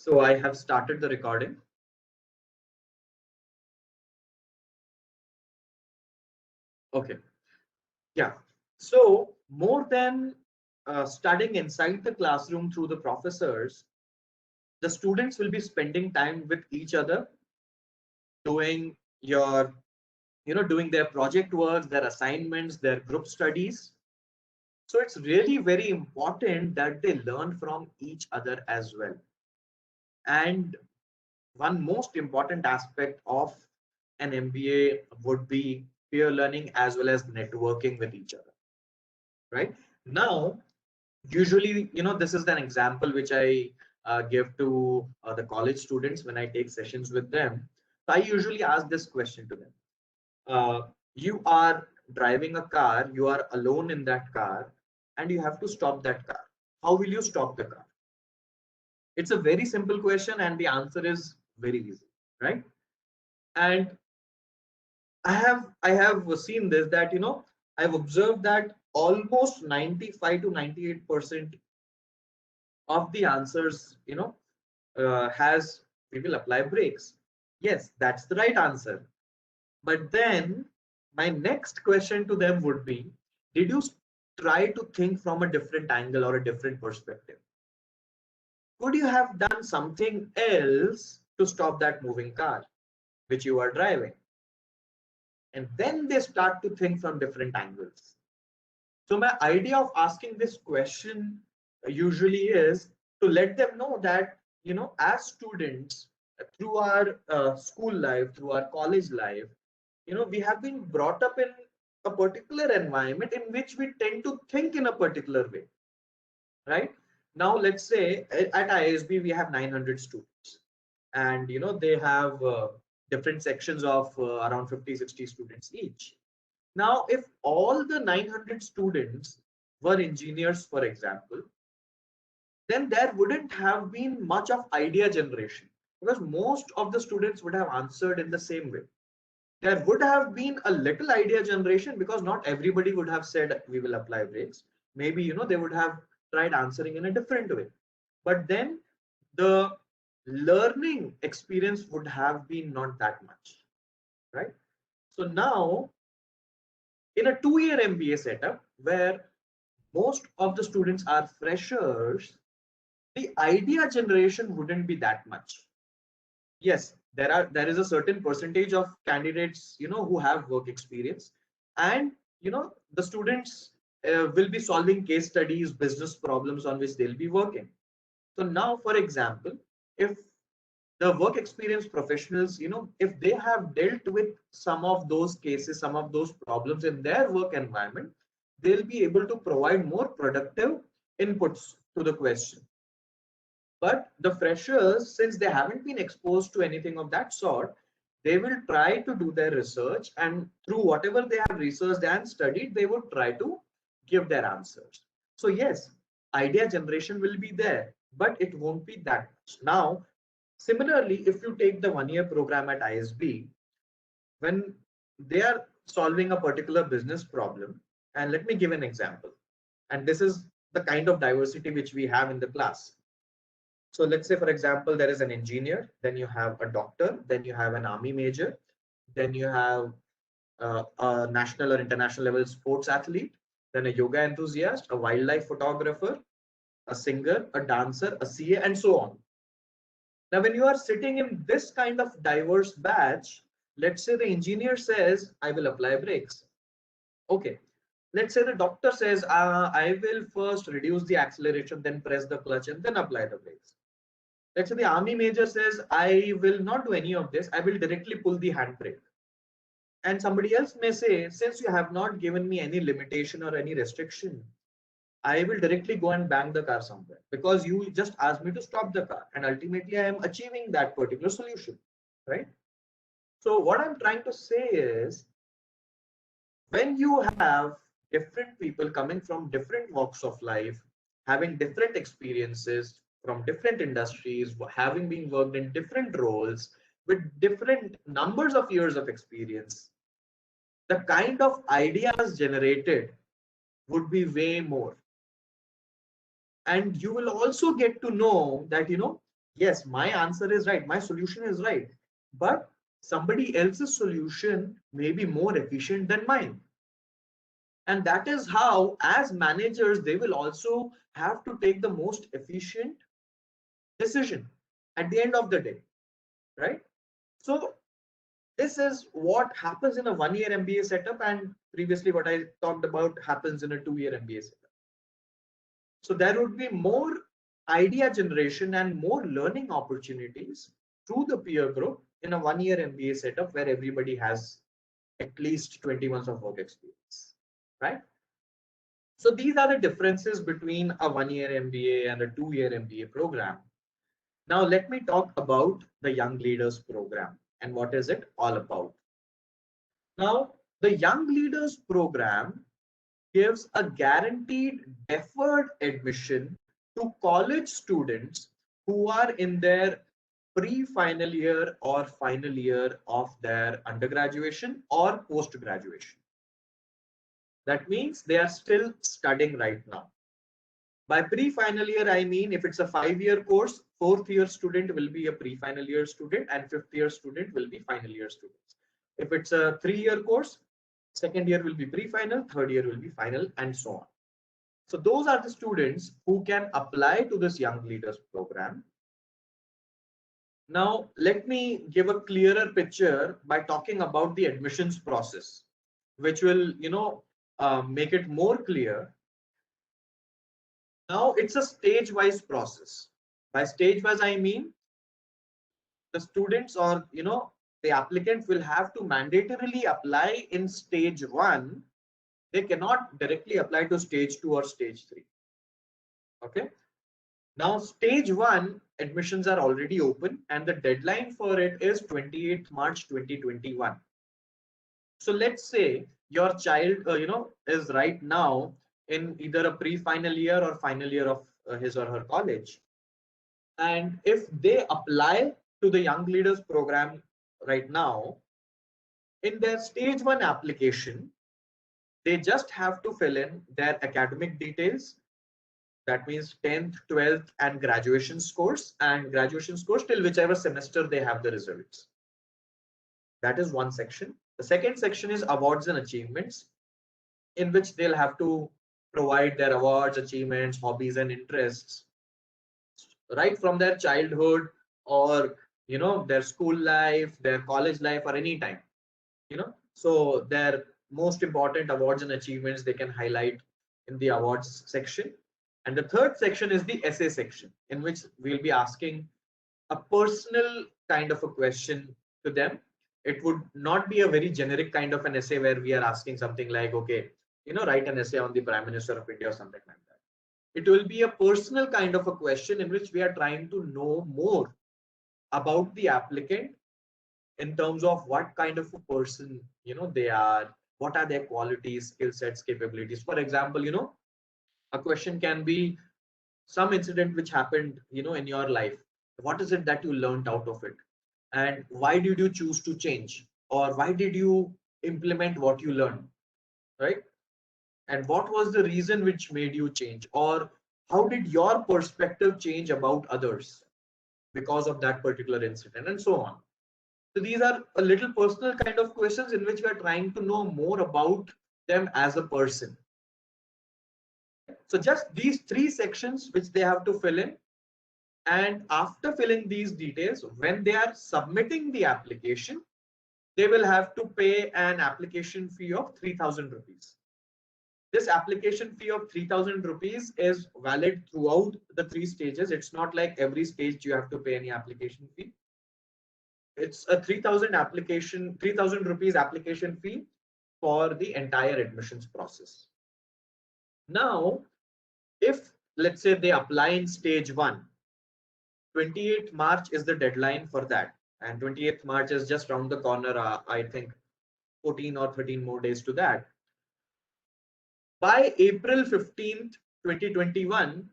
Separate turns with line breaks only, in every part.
So I have started the recording. Okay. Yeah. So more than studying inside the classroom through the professors, the students will be spending time with each other, doing doing their project work, their assignments, their group studies. So it's really very important that they learn from each other as well. And one most important aspect of an MBA would be peer learning as well as networking with each other, right? Now, usually, this is an example which I give to the college students when I take sessions with them. So I usually ask this question to them. You are driving a car, you are alone in that car, and you have to stop that car. How will you stop the car? It's a very simple question, and the answer is very easy, right? And I have seen this, that I've observed that almost 95 to 98% of the answers has we will apply brakes. Yes, that's the right answer. But then my next question to them would be, did you try to think from a different angle or a different perspective? Could you have done something else to stop that moving car which you are driving? And then they start to think from different angles. So my idea of asking this question usually is to let them know that, as students, through our school life, through our college life, we have been brought up in a particular environment in which we tend to think in a particular way, right? Now, let's say at ISB, we have 900 students, and, they have different sections of around 50-60 students each. Now, if all the 900 students were engineers, for example, then there wouldn't have been much of idea generation, because most of the students would have answered in the same way. There would have been a little idea generation because not everybody would have said we will apply brakes. Maybe, they would have tried answering in a different way. But then the learning experience would have been not that much, right? So now, in a 2-year MBA setup where most of the students are freshers, the idea generation wouldn't be that much. Yes, there is a certain percentage of candidates, who have work experience, and the students will be solving case studies, business problems on which they'll be working. So now, for example, if the work experience professionals, if they have dealt with some of those cases, some of those problems in their work environment, they'll be able to provide more productive inputs to the question. But the freshers, since they haven't been exposed to anything of that sort, they will try to do their research, and through whatever they have researched and studied, they would try to give their answers. So yes, idea generation will be there, but it won't be that much. Now, similarly, if you take the 1-year program at ISB, when they are solving a particular business problem, and let me give an example, and this is the kind of diversity which we have in the class. So let's say, for example, there is an engineer, then you have a doctor, then you have an army major, then you have a national or international level sports athlete, then a yoga enthusiast, a wildlife photographer, a singer, a dancer, a CA, and so on. Now, when you are sitting in this kind of diverse batch, let's say the engineer says, I will apply brakes. Okay. Let's say the doctor says, I will first reduce the acceleration, then press the clutch, and then apply the brakes. Let's say the army major says, I will not do any of this, I will directly pull the handbrake. And somebody else may say, since you have not given me any limitation or any restriction, I will directly go and bang the car somewhere because you just asked me to stop the car, and ultimately I am achieving that particular solution, right? So what I'm trying to say is, when you have different people coming from different walks of life, having different experiences from different industries, having been worked in different roles with different numbers of years of experience, the kind of ideas generated would be way more. And you will also get to know that, Yes, my answer is right, my solution is right, but somebody else's solution may be more efficient than mine. And that is how, as managers, they will also have to take the most efficient decision at the end of the day, right? So this is what happens in a 1-year MBA setup, and previously what I talked about happens in a 2-year MBA setup. So there would be more idea generation and more learning opportunities through the peer group in a 1-year MBA setup where everybody has at least 20 months of work experience, right? So these are the differences between a 1-year MBA and a 2-year MBA program. Now let me talk about the Young Leaders Program and what is it all about. Now the Young Leaders Program gives a guaranteed deferred admission to college students who are in their pre-final year or final year of their undergraduation or post-graduation. That means they are still studying right now. By pre-final year, I mean if it's a 5-year course, 4th year student will be a pre-final year student and 5th year student will be final year students. If it's a 3-year course, 2nd year will be pre-final, 3rd year will be final, and so on. So those are the students who can apply to this Young Leaders Program. Now, let me give a clearer picture by talking about the admissions process, which will, make it more clear. Now, it's a stage-wise process. By stage-wise, I mean the students or, the applicant will have to mandatorily apply in stage 1. They cannot directly apply to stage 2 or stage 3. Okay. Now, stage 1 admissions are already open and the deadline for it is 28th March 2021. So let's say your child, is right now in either a pre-final year or final year of his or her college. And if they apply to the Young Leaders Program right now, in their stage 1 application, they just have to fill in their academic details. That means 10th, 12th, and graduation scores till whichever semester they have the results. That is one section. The second section is awards and achievements, in which they'll have to provide their awards, achievements, hobbies, and interests, right from their childhood or, their school life, their college life, or any time, So their most important awards and achievements they can highlight in the awards section. And the third section is the essay section, in which we'll be asking a personal kind of a question to them. It would not be a very generic kind of an essay where we are asking something like, okay, write an essay on the Prime Minister of India or something like that. It will be a personal kind of a question in which we are trying to know more about the applicant in terms of what kind of a person, they are, what are their qualities, skill sets, capabilities. For example, a question can be some incident which happened, in your life. What is it that you learned out of it? And why did you choose to change? Or why did you implement what you learned? Right? And what was the reason which made you change? Or how did your perspective change about others because of that particular incident? And so on. So these are a little personal kind of questions in which we are trying to know more about them as a person. So just these 3 sections which they have to fill in. And after filling these details, when they are submitting the application, they will have to pay an application fee of 3,000 rupees. This application fee of 3,000 rupees is valid throughout the 3 stages. It's not like every stage you have to pay any application fee. It's a 3,000 rupees application fee for the entire admissions process. Now, if let's say they apply in stage 1, 28th March is the deadline for that, and 28th March is just around the corner. I think 14 or 13 more days to that. By April 15th, 2021,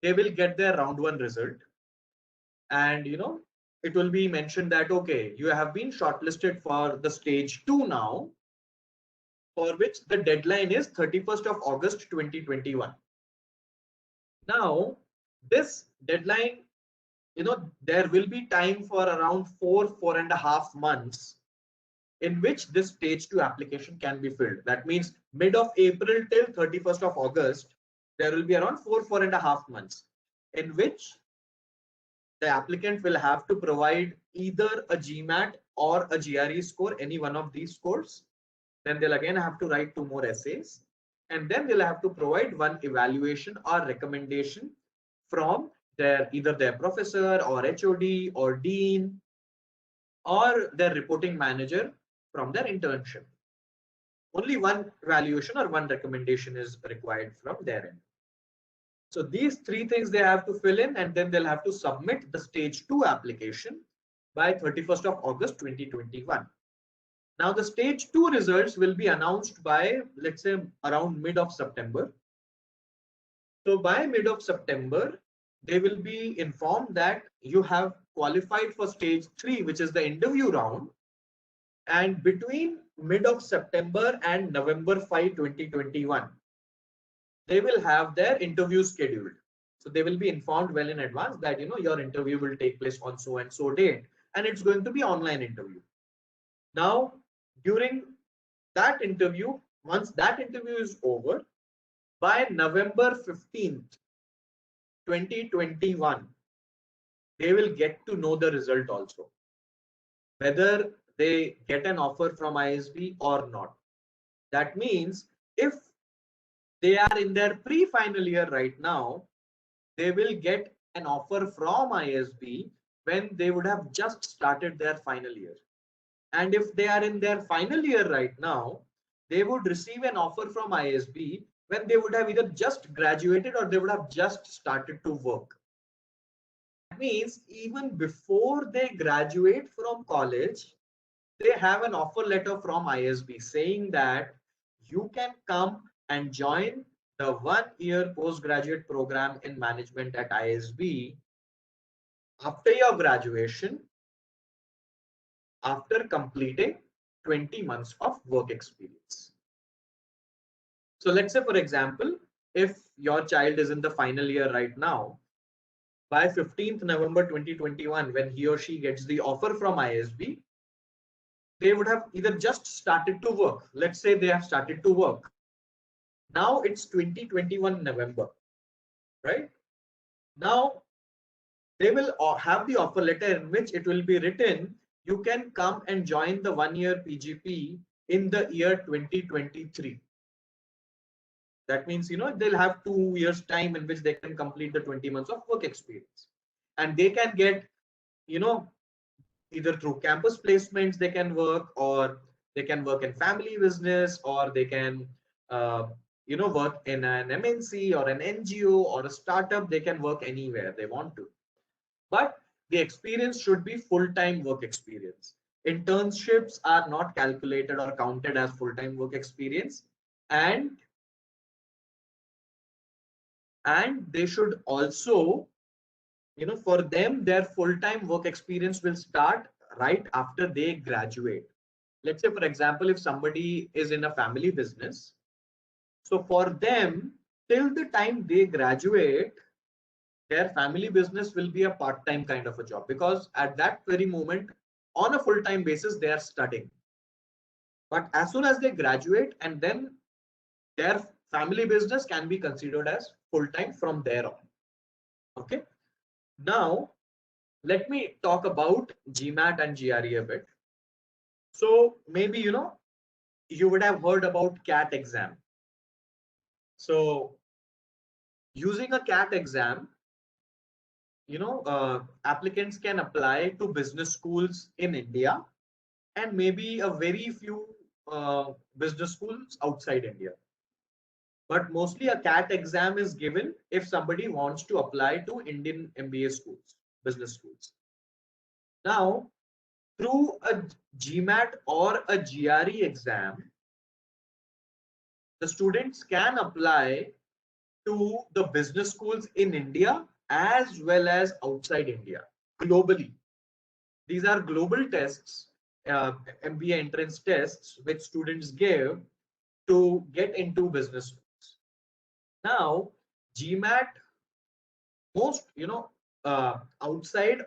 they will get their round 1 result, and it will be mentioned that, okay, you have been shortlisted for the stage 2 now, for which the deadline is 31st of August 2021. Now, this deadline, there will be time for around 4.5 months in which this stage 2 application can be filled. That means mid of April till 31st of August, there will be around 4.5 months in which the applicant will have to provide either a Gmat or a GRE score, any one of these scores. Then they'll again have to write 2 more essays, and then they'll have to provide one evaluation or recommendation from either their professor or HOD or dean or their reporting manager from their internship. Only one evaluation or one recommendation is required from their end. So these 3 things they have to fill in, and then they'll have to submit the stage 2 application by 31st of August 2021. Now the stage 2 results will be announced by, let's say, around mid of September. So by mid of September, they will be informed that you have qualified for stage 3, which is the interview round. And between mid of September and November 5, 2021, they will have their interview scheduled. So they will be informed well in advance that your interview will take place on so and so date, and it's going to be online interview. Now, during that interview, once that interview is over, by November 15th, 2021, they will get to know the result also, whether they get an offer from ISB or not. That means if they are in their pre-final year right now, they will get an offer from ISB when they would have just started their final year. And if they are in their final year right now, they would receive an offer from ISB when they would have either just graduated or they would have just started to work. That means even before they graduate from college, they have an offer letter from ISB saying that you can come and join the 1-year postgraduate program in management at ISB after your graduation, after completing 20 months of work experience. So let's say, for example, if your child is in the final year right now, by 15th November 2021, when he or she gets the offer from ISB, they would have either just started to work. Let's say they have started to work. Now it's 2021 November, right? Now they will have the offer letter in which it will be written, you can come and join the 1-year PGP in the year 2023. That means, they'll have 2 years time in which they can complete the 20 months of work experience. And they can get, either through campus placements they can work, or they can work in family business, or they can, work in an MNC or an NGO or a startup. They can work anywhere they want to. But the experience should be full-time work experience. Internships are not calculated or counted as full-time work experience, and they should also, for them, their full-time work experience will start right after they graduate. Let's say, for example, if somebody is in a family business, so for them, till the time they graduate, their family business will be a part-time kind of a job, because at that very moment, on a full-time basis, they are studying. But as soon as they graduate, and then their family business can be considered as full-time from there on. Okay. Now, let me talk about Gmat and Gre a bit. So maybe, you would have heard about CAT exam. So using a CAT exam, applicants can apply to business schools in India and maybe a very few business schools outside India. But mostly a CAT exam is given if somebody wants to apply to Indian MBA schools, business schools. Now, through a Gmat or a GRE exam, the students can apply to the business schools in India as well as outside India, globally. These are global tests, MBA entrance tests, which students give to get into business schools. Now, Gmat, most, outside,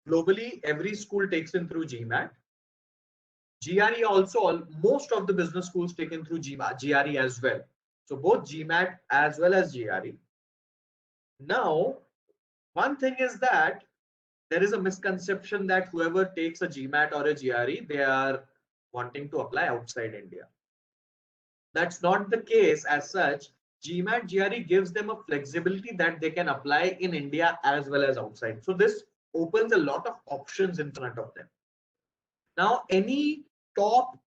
globally, every school takes in through Gmat. GRE also, most of the business schools taken through GRE as well. So both Gmat as well as GRE. Now, one thing is that there is a misconception that whoever takes a Gmat or a GRE, they are wanting to apply outside India. That's not the case as such. Gmat GRE gives them a flexibility that they can apply in India as well as outside. So this opens a lot of options in front of them. Now, any top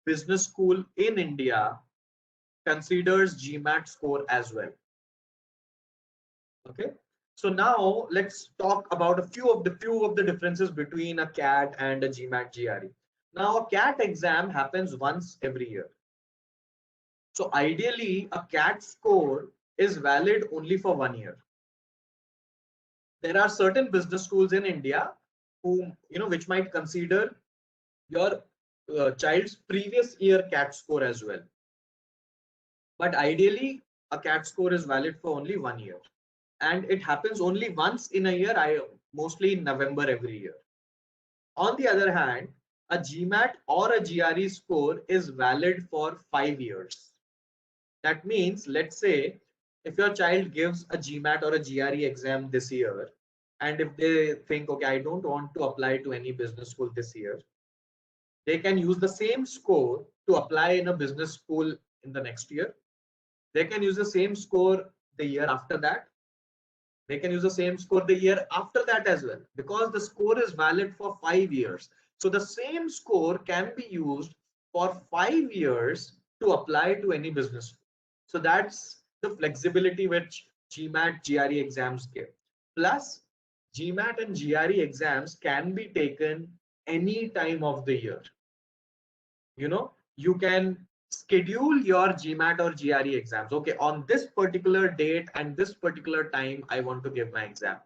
business school in India considers Gmat score as well. Okay. So now let's talk about a few of the differences between a CAT and a Gmat GRE. Now, a CAT exam happens once every year. So ideally, a CAT score is valid only for 1 year. There are certain business schools in India who, which might consider your child's previous year CAT score as well. But ideally, a CAT score is valid for only 1 year. And it happens only once in a year, mostly in November every year. On the other hand, a Gmat or a GRE score is valid for 5 years. That means, let's say, if your child gives a Gmat or a GRE exam this year, and if they think, okay, I don't want to apply to any business school this year, they can use the same score to apply in a business school in the next year. They can use the same score the year after that. They can use the same score the year after that as well, because the score is valid for 5 years. So the same score can be used for 5 years to apply to any business school. So that's the flexibility which Gmat, GRE exams give. Plus, Gmat and GRE exams can be taken any time of the year. You can schedule your Gmat or GRE exams. Okay, on this particular date and this particular time, I want to give my exam.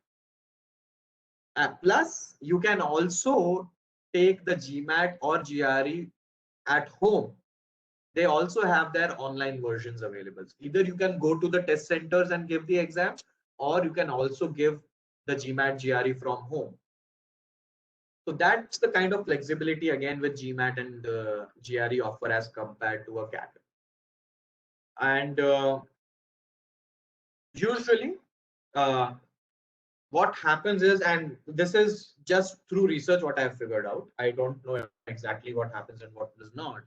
Plus, you can also take the Gmat or GRE at home. They also have their online versions available. Either you can go to the test centers and give the exam, or you can also give the Gmat GRE from home. So that's the kind of flexibility again with Gmat and GRE offer as compared to a CAT. And usually what happens is, and this is just through research what I've figured out, I don't know exactly what happens and what does not.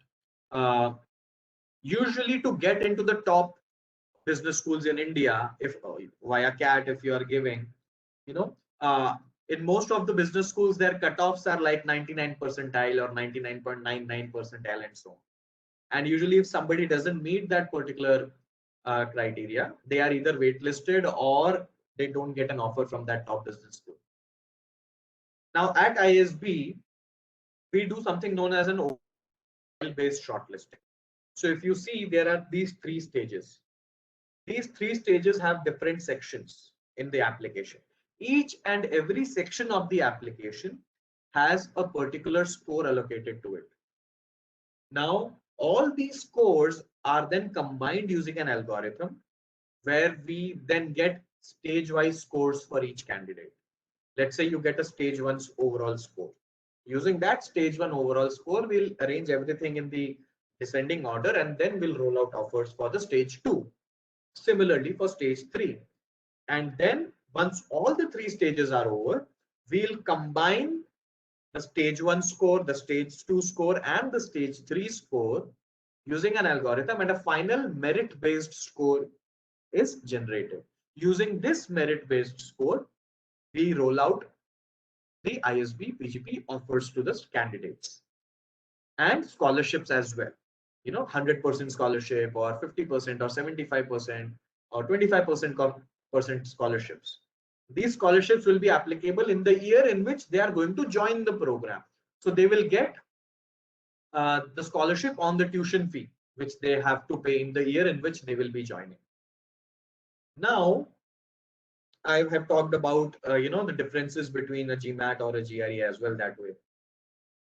Usually to get into the top business schools in India, if via CAT, if you are giving, in most of the business schools, their cutoffs are like 99 percentile or 99.99 percentile and so on. And usually if somebody doesn't meet that particular criteria, they are either waitlisted or they don't get an offer from that top business school. Now at ISB, we do something known as an based shortlisting. So if you see, there are these 3 stages. These 3 stages have different sections in the application. Each and every section of the application has a particular score allocated to it. Now, all these scores are then combined using an algorithm where we then get stage-wise scores for each candidate. Let's say you get a stage 1's overall score. Using that stage 1 overall score, we'll arrange everything in the descending order, and then we'll roll out offers for the stage 2. Similarly for stage 3. And then once all the 3 stages are over, we'll combine the stage 1 score, the stage 2 score, and the stage 3 score using an algorithm, and a final merit-based score is generated. Using this merit-based score, we roll out the ISB PGP offers to the candidates and scholarships as well. 100% scholarship or 50% or 75% or 25% scholarships. These scholarships will be applicable in the year in which they are going to join the program. So they will get the scholarship on the tuition fee, which they have to pay in the year in which they will be joining. Now, I have talked about the differences between a Gmat or a GRE as well that way.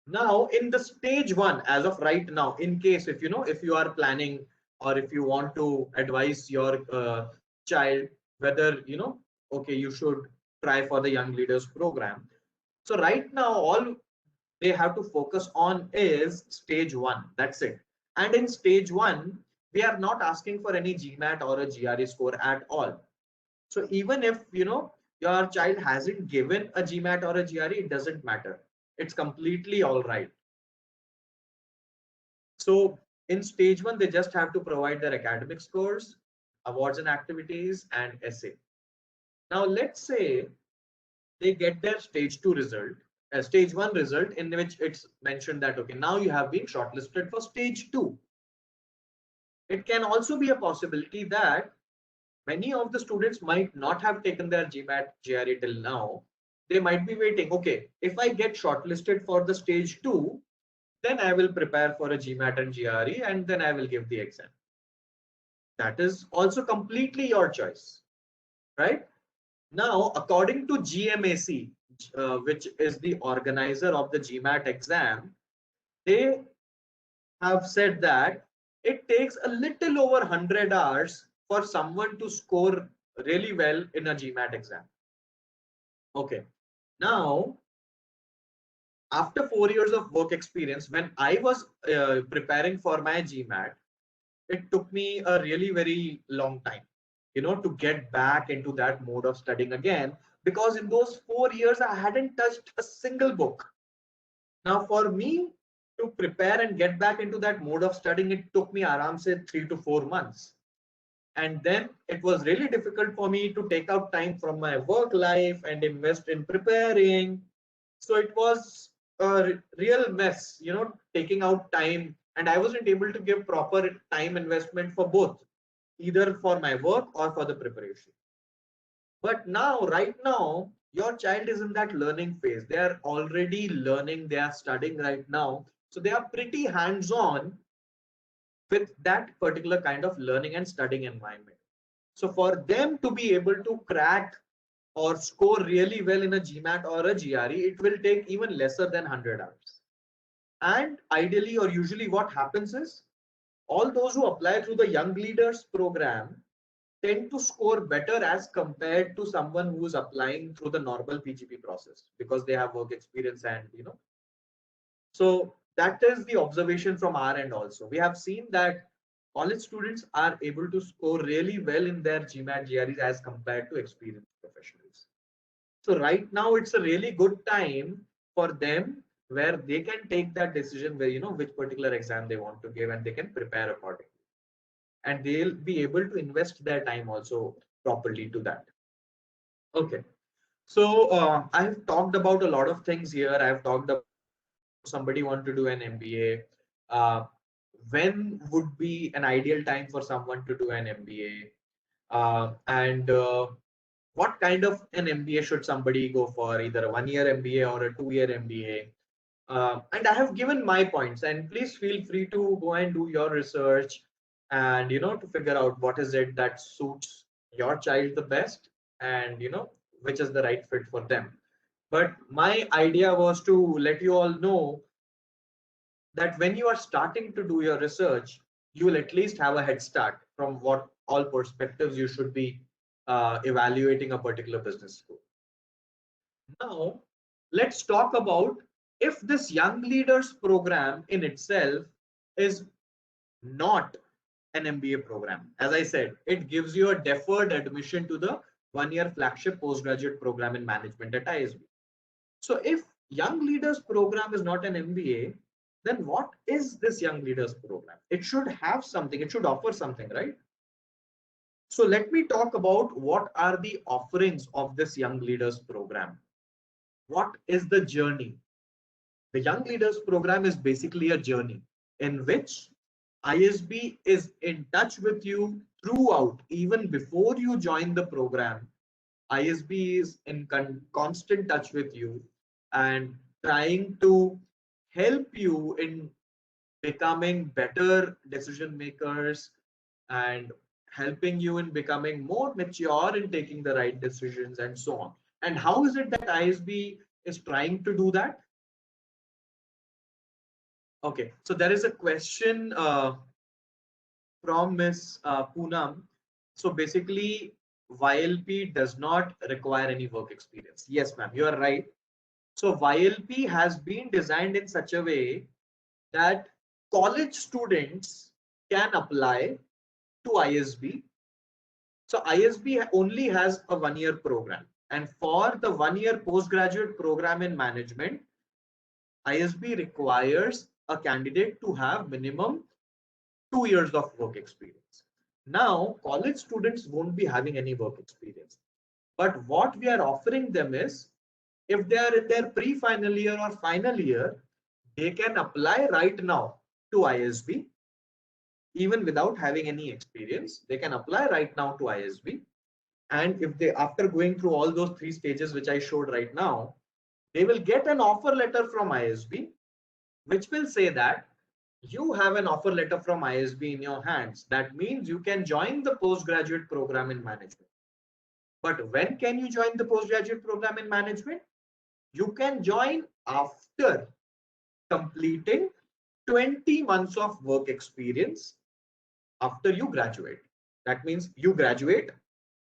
Now, in the stage 1, as of right now, in case if you are planning or if you want to advise your child whether okay, you should try for the Young Leaders Program. So right now, all they have to focus on is stage 1. That's it. And in stage 1, we are not asking for any GMAT or a GRE score at all. So even if your child hasn't given a GMAT or a GRE, it doesn't matter. It's completely all right. So in stage 1, they just have to provide their academic scores, awards and activities, and essay. Now let's say they get their stage 2 result, stage 1 result, in which it's mentioned that, okay, now you have been shortlisted for stage 2. It can also be a possibility that many of the students might not have taken their GMAT GRE till now. They might be waiting, okay, if I get shortlisted for the stage 2, then I will prepare for a GMAT and GRE, and then I will give the exam. That is also completely your choice, right? Now, according to GMAC, which is the organizer of the GMAT exam, they have said that it takes a little over 100 hours for someone to score really well in a GMAT exam. Okay. Now, after 4 years of work experience, when I was preparing for my GMAT, it took me a really very long time, to get back into that mode of studying again, because in those 4 years, I hadn't touched a single book. Now, for me to prepare and get back into that mode of studying, it took me around, say, 3 to 4 months. And then it was really difficult for me to take out time from my work life and invest in preparing. So it was a real mess, taking out time. And I wasn't able to give proper time investment for both, either for my work or for the preparation. But now, right now, your child is in that learning phase. They are already learning, they are studying right now. So they are pretty hands-on with that particular kind of learning and studying environment. So for them to be able to crack or score really well in a GMAT or a GRE, it will take even lesser than 100 hours. And ideally, or usually what happens is, all those who apply through the Young Leaders Program tend to score better as compared to someone who is applying through the normal PGP process, because they have work experience and so that is the observation from our end also. We have seen that college students are able to score really well in their GMAT GREs as compared to experienced professionals. So right now it's a really good time for them where they can take that decision where which particular exam they want to give, and they can prepare accordingly. And they'll be able to invest their time also properly to that. Okay. So I've talked about a lot of things here. I've talked about somebody want to do an MBA. When would be an ideal time for someone to do an MBA? And what kind of an MBA should somebody go for, either a 1-year MBA or a 2-year MBA? And I have given my points, and please feel free to go and do your research and to figure out what is it that suits your child the best, and which is the right fit for them. But my idea was to let you all know that when you are starting to do your research, you will at least have a head start from what all perspectives you should be evaluating a particular business school. Now, let's talk about if this Young Leaders Program in itself is not an MBA program. As I said, it gives you a deferred admission to the 1-year flagship postgraduate program in management at ISB. So if Young Leaders Program is not an MBA, then what is this Young Leaders Program? It should have something, it should offer something, right? So let me talk about what are the offerings of this Young Leaders Program. What is the journey? The Young Leaders Program is basically a journey in which ISB is in touch with you throughout, even before you join the program. ISB is in constant touch with you and trying to help you in becoming better decision makers and helping you in becoming more mature in taking the right decisions and so on. And how is it that ISB is trying to do that? Okay, so there is a question from Miss Poonam. So basically, YLP does not require any work experience. Yes, ma'am, you are right. So YLP has been designed in such a way that college students can apply to ISB. So ISB only has a 1-year program, and for the 1-year postgraduate program in management, ISB requires a candidate to have minimum 2 years of work experience. Now, college students won't be having any work experience, but what we are offering them is, if they are in their pre-final year or final year, they can apply right now to ISB even without having any experience. They can apply right now to ISB, and if they, after going through all those 3 stages which I showed right now, they will get an offer letter from ISB which will say that you have an offer letter from ISB in your hands. That means you can join the postgraduate program in management. But when can you join the postgraduate program in management? You can join after completing 20 months of work experience after you graduate. That means you graduate,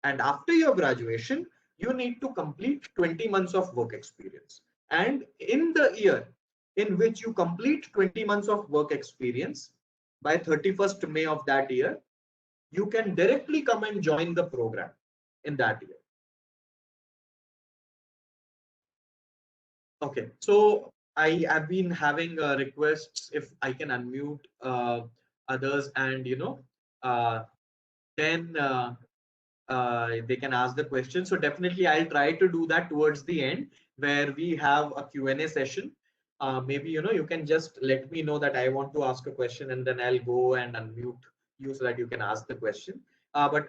and after your graduation, you need to complete 20 months of work experience. And in the year in which you complete 20 months of work experience, by 31st May of that year, you can directly come and join the program in that year. Okay, so I have been having requests if I can unmute others, and then they can ask the question. So definitely I'll try to do that towards the end, where we have a Q&A session. Maybe you can just let me know that I want to ask a question, and then I'll go and unmute you so that you can ask the question. But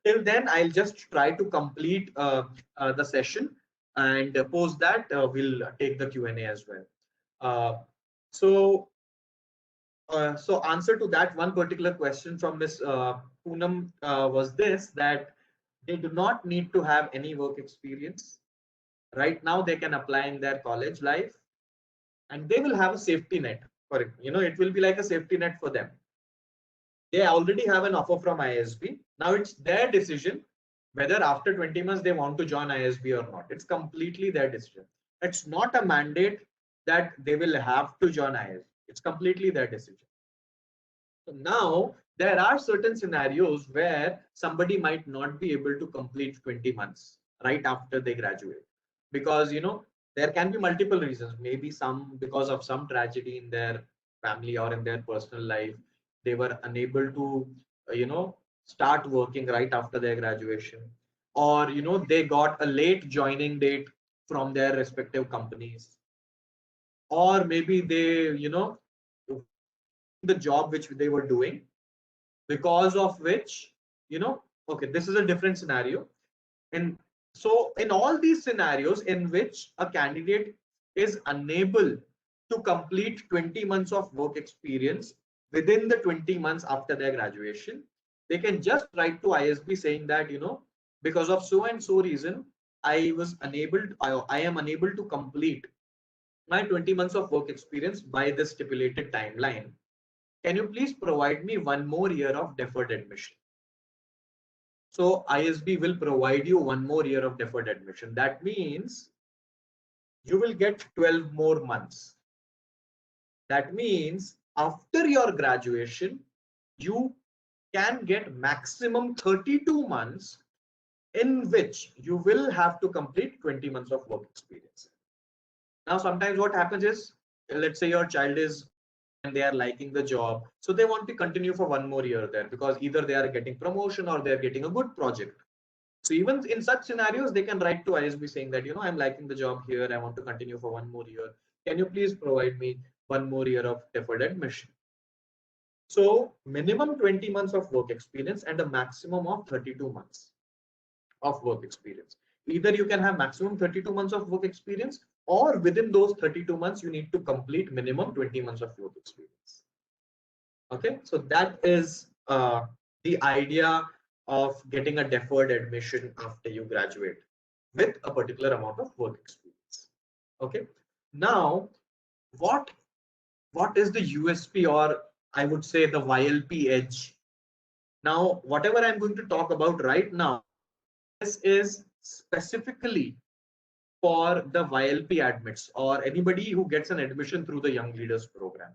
till then, I'll just try to complete the session, and post that we'll take the Q&A as well. So answer to that one particular question from Ms. Poonam was this, that they do not need to have any work experience. Right now, they can apply in their college life, and they will have a safety net for it. It will be like a safety net for them. They already have an offer from ISB. Now it's their decision whether after 20 months they want to join ISB or not. It's completely their decision. It's not a mandate that they will have to join ISB. It's completely their decision. So now there are certain scenarios where somebody might not be able to complete 20 months right after they graduate, because there can be multiple reasons. Maybe some because of some tragedy in their family or in their personal life, they were unable to start working right after their graduation, or they got a late joining date from their respective companies, or maybe they the job which they were doing, because of which okay, this is a different scenario. And so in all these scenarios in which a candidate is unable to complete 20 months of work experience within the 20 months after their graduation, they can just write to ISB saying that because of so and so reason, I am unable to complete my 20 months of work experience by this stipulated timeline. Can you please provide me 1 more year of deferred admission? So ISB will provide you 1 more year of deferred admission. That means you will get 12 more months. That means after your graduation, you can get maximum 32 months in which you will have to complete 20 months of work experience. Now, sometimes what happens is, let's say your child is, and they are liking the job, so they want to continue for 1 more year there, because either they are getting promotion or they are getting a good project. So even in such scenarios, they can write to ISB saying that I'm liking the job here, I want to continue for 1 more year, can you please provide me 1 more year of deferred admission? So minimum 20 months of work experience and a maximum of 32 months of work experience. Either you can have maximum 32 months of work experience, or within those 32 months, you need to complete minimum 20 months of work experience. Okay, so that is the idea of getting a deferred admission after you graduate with a particular amount of work experience. Okay, now what is the USP, or I would say the YLP edge? Now, whatever I'm going to talk about right now this is specifically for the YLP admits or anybody who gets an admission through the Young Leaders Program.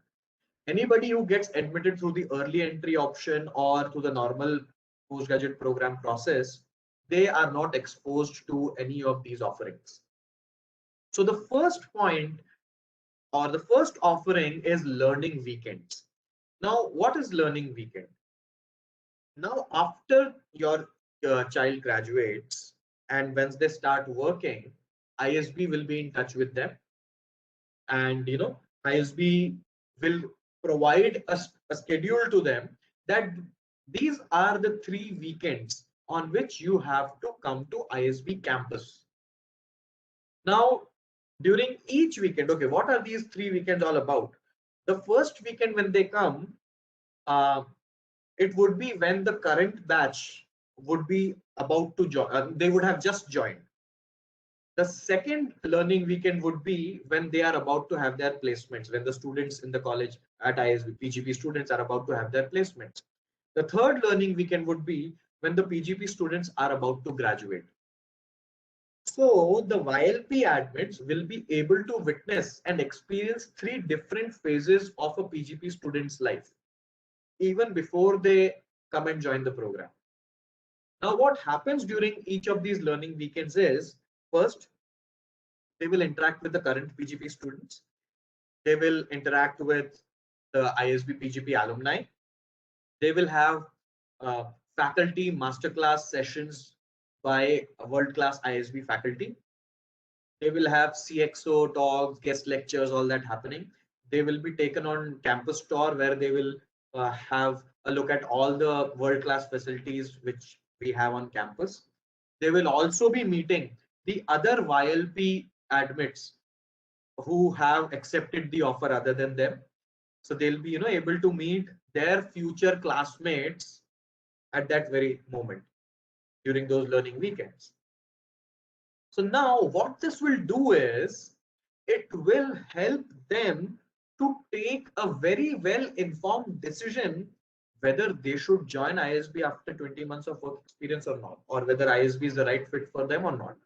Anybody who gets admitted through the early entry option or through the normal postgraduate program process, they are not exposed to any of these offerings. So the first point or the first offering is learning weekends. Now, what is learning weekend? Now, after your child graduates and once they start working, ISB will be in touch with them, and ISB will provide a schedule to them that these are the 3 weekends on which you have to come to ISB campus. Now, during each weekend, okay, what are these 3 weekends all about? The first weekend when they come, it would be when the current batch would be about to join, they would have just joined. The second learning weekend would be when they are about to have their placements, when the students in the college at ISB, PGP students are about to have their placements. The third learning weekend would be when the PGP students are about to graduate. So the YLP admits will be able to witness and experience 3 different phases of a PGP student's life, even before they come and join the program. Now, what happens during each of these learning weekends is, first, they will interact with the current PGP students. They will interact with the ISB PGP alumni. They will have faculty masterclass sessions by world-class ISB faculty. They will have CXO talks, guest lectures, all that happening. They will be taken on campus tour where they will have a look at all the world-class facilities which we have on campus. They will also be meeting the other YLP admits who have accepted the offer other than them. So they'll be able to meet their future classmates at that very moment during those learning weekends. So now what this will do is it will help them to take a very well informed decision whether they should join ISB after 20 months of work experience or not, or whether ISB is the right fit for them or not,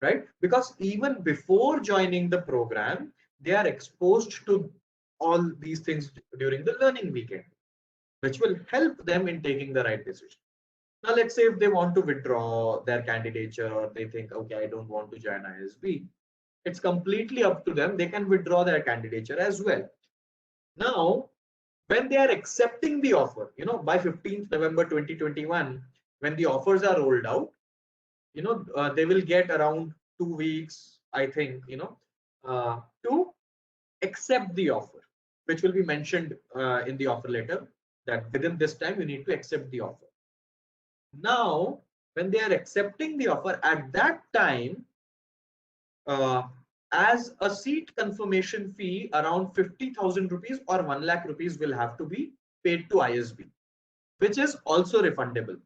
right? Because even before joining the program, they are exposed to all these things during the learning weekend, which will help them in taking the right decision. Now, let's say if they want to withdraw their candidature or they think, okay, I don't want to join ISB, it's completely up to them. They can withdraw their candidature as well. Now, when they are accepting the offer, by 15th November 2021, when the offers are rolled out, they will get around 2 weeks, I think, to accept the offer, which will be mentioned in the offer letter that within this time you need to accept the offer. Now, when they are accepting the offer, at that time, as a seat confirmation fee, around 50,000 rupees or 1 lakh rupees will have to be paid to ISB, which is also refundable.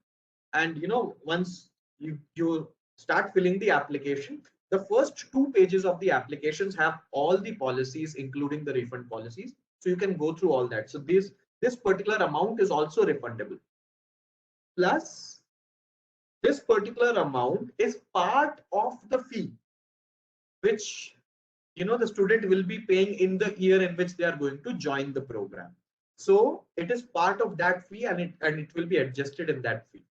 And once you start filling the application, the first 2 pages of the applications have all the policies, including the refund policies. So you can go through all that. So this particular amount is also refundable. Plus, this particular amount is part of the fee, which the student will be paying in the year in which they are going to join the program. So it is part of that fee, and it will be adjusted in that fee.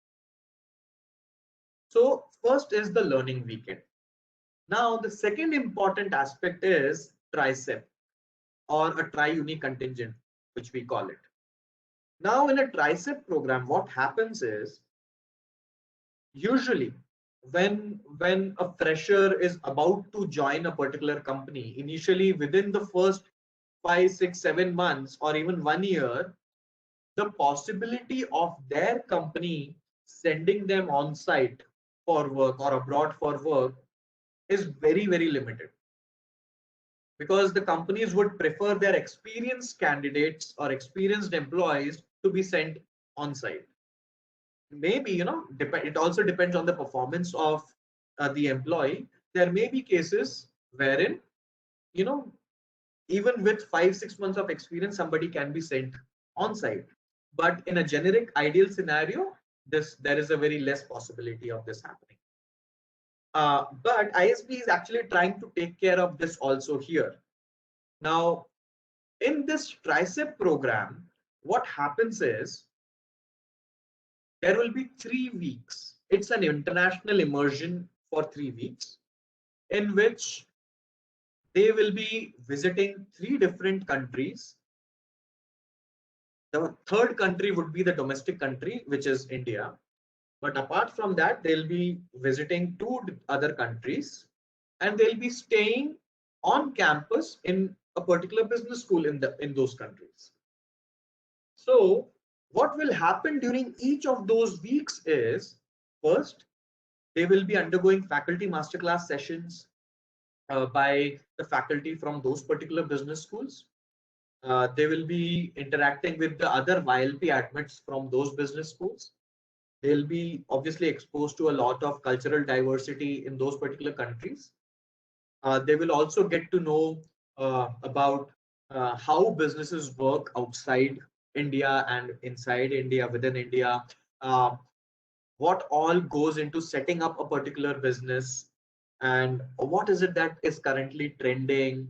So first is the learning weekend. Now the second important aspect is tricep or a tri-uni contingent, which we call it. Now in a tricep program, what happens is usually when a fresher is about to join a particular company, initially within the first 5, 6, 7 months or even 1 year, the possibility of their company sending them on site for work or abroad for work is very, very limited, because the companies would prefer their experienced candidates or experienced employees to be sent on site. Maybe it also depends on the performance of the employee. There may be cases wherein even with 5, 6 months of experience, somebody can be sent on site, but in a generic ideal scenario, there is a very less possibility of this happening. But ISB is actually trying to take care of this also here. Now, in this TRICEP program, what happens is there will be 3 weeks. It's an international immersion for 3 weeks in which they will be visiting 3 different countries. The third country would be the domestic country, which is India. But apart from that, they'll be visiting 2 other countries and they'll be staying on campus in a particular business school in those countries. So what will happen during each of those weeks is, first, they will be undergoing faculty masterclass sessions by the faculty from those particular business schools. They will be interacting with the other Ylp admits from those business schools. They'll be obviously exposed to a lot of cultural diversity in those particular countries. They will also get to know about how businesses work outside India and inside India, within India, uh, what all goes into setting up a particular business, and what is it that is currently trending,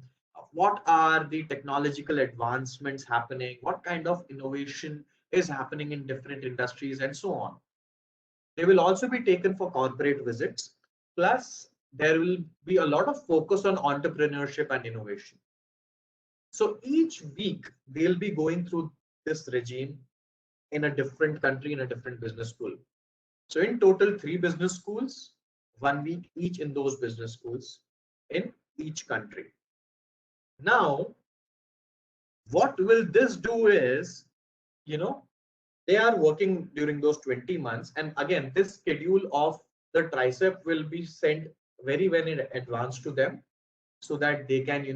what are the technological advancements happening, what kind of innovation is happening in different industries, and so on. They will also be taken for corporate visits. Plus, there will be a lot of focus on entrepreneurship and innovation. So each week, they'll be going through this regime in a different country, in a different business school. So in total, 3 business schools, 1 week each in those business schools in each country. Now, what will this do is, they are working during those 20 months. And again, this schedule of the TRICEP will be sent very well in advance to them so that they can,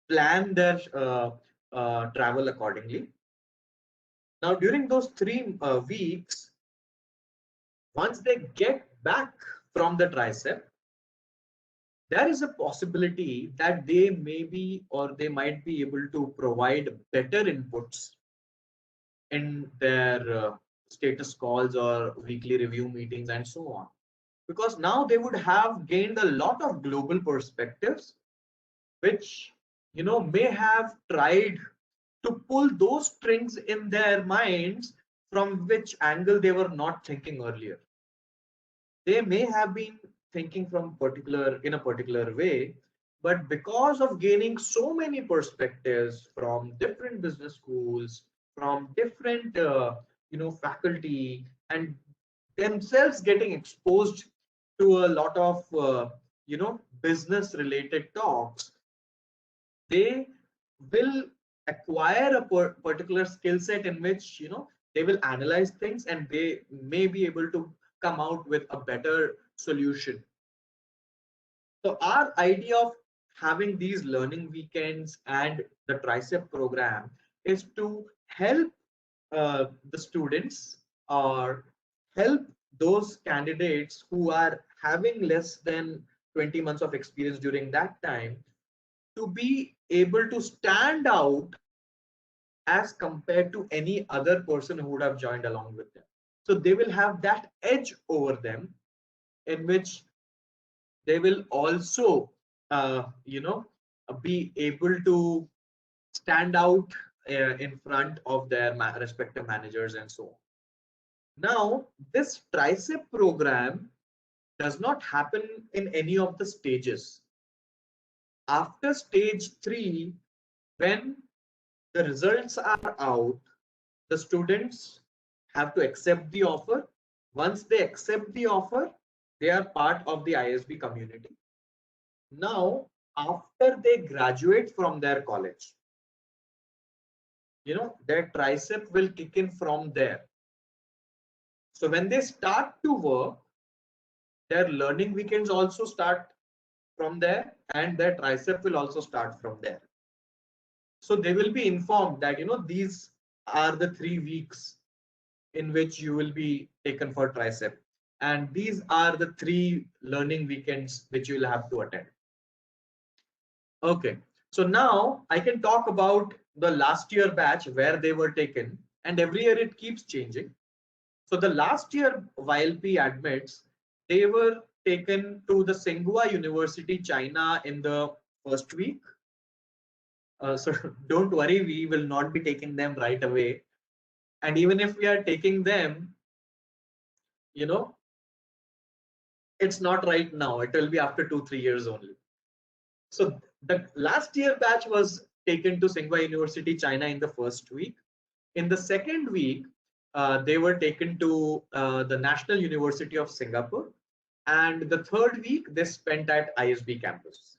plan their travel accordingly. Now, during those 3 weeks, once they get back from the TRICEP, there is a possibility that they may be or they might be able to provide better inputs in their status calls or weekly review meetings and so on, because now they would have gained a lot of global perspectives, which may have tried to pull those strings in their minds from which angle they were not thinking earlier. They may have been thinking in a particular way, but because of gaining so many perspectives from different business schools, from different faculty, and themselves getting exposed to a lot of business related talks, they will acquire a particular skill set in which they will analyze things and they may be able to come out with a better solution. So our idea of having these learning weekends and the TRICEP program is to help the students or help those candidates who are having less than 20 months of experience during that time to be able to stand out as compared to any other person who would have joined along with them. So they will have that edge over them in which they will also, be able to stand out in front of their respective managers and so on. Now, this TRICEP program does not happen in any of the stages. After stage 3, when the results are out, the students have to accept the offer. Once they accept the offer, they are part of the ISB community. Now, after they graduate from their college, their TRICEP will kick in from there. So when they start to work, their learning weekends also start from there and their TRICEP will also start from there. So they will be informed that, these are the 3 weeks in which you will be taken for TRICEP. And these are the 3 learning weekends which you will have to attend. Okay, so now I can talk about the last year batch where they were taken, and every year it keeps changing. So the last year Ylp admits, they were taken to the Tsinghua University, China in the first week. So don't worry, we will not be taking them right away. And even if we are taking them, you know, it's not right now. It will be after 2-3 years only. So the last year batch was taken to Tsinghua University, China in the first week. In the second week, they were taken to the National University of Singapore. And the third week, they spent at ISB campus.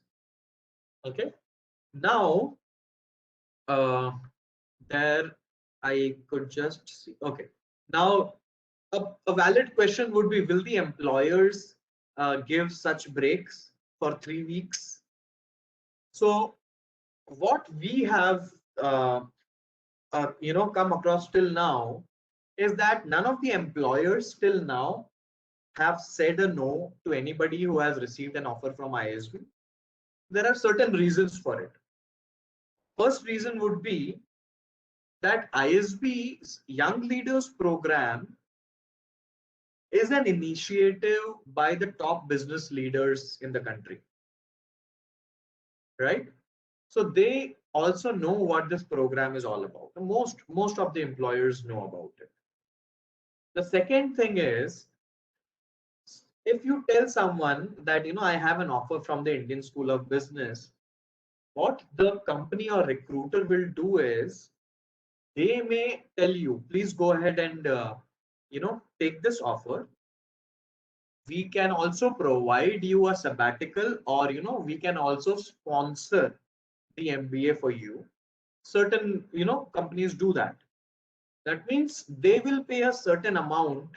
Okay. Now, there I could just see. Okay. Now, a valid question would be, will the employers give such breaks for 3 weeks? So what we have come across till now is that none of the employers till now have said a no to anybody who has received an offer from ISB. There are certain reasons for it. First reason would be that ISB's Young Leaders Program is an initiative by the top business leaders in the country, right? So they also know what this program is all about. Most of the employers know about it. The second thing is, if you tell someone that, I have an offer from the Indian School of Business, what the company or recruiter will do is, they may tell you, please go ahead and take this offer. We can also provide you a sabbatical, or we can also sponsor the MBA for you. Certain companies do that. That means they will pay a certain amount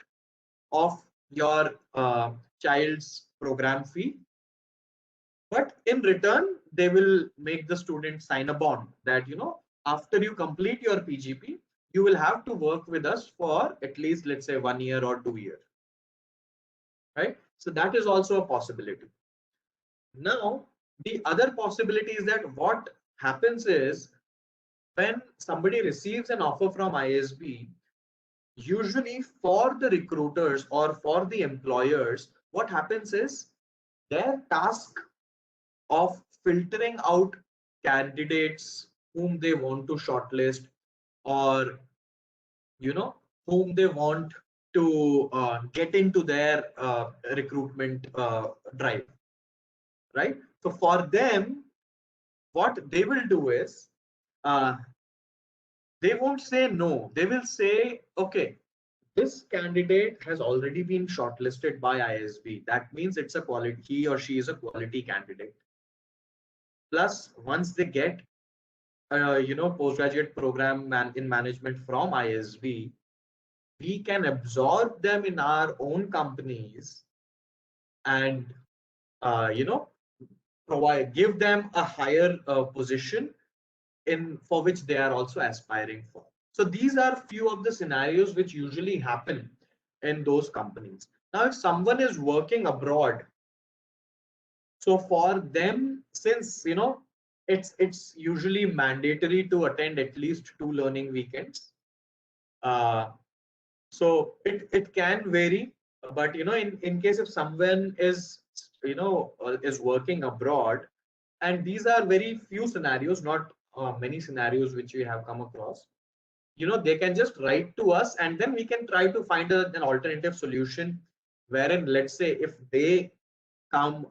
of your child's program fee, but in return they will make the student sign a bond that after you complete your PGP, you will have to work with us for at least, let's say, 1 year or 2 years, right? So that is also a possibility. Now, the other possibility is that what happens is, when somebody receives an offer from ISB, usually for the recruiters or for the employers, what happens is, their task of filtering out candidates whom they want to shortlist, or whom they want to get into their recruitment drive, right? So for them, what they will do is, they won't say no. They will say, okay, this candidate has already been shortlisted by ISB. That means it's a quality, he or she is a quality candidate. Plus, once they get postgraduate program in management from ISB, we can absorb them in our own companies and give them a higher position for which they are also aspiring for. So these are few of the scenarios which usually happen in those companies. Now, if someone is working abroad, so for them, since it's usually mandatory to attend at least 2 learning weekends. So it can vary, but in case if someone is is working abroad, and these are very few scenarios, not many scenarios which we have come across, they can just write to us, and then we can try to find an alternative solution, wherein, let's say, if they come,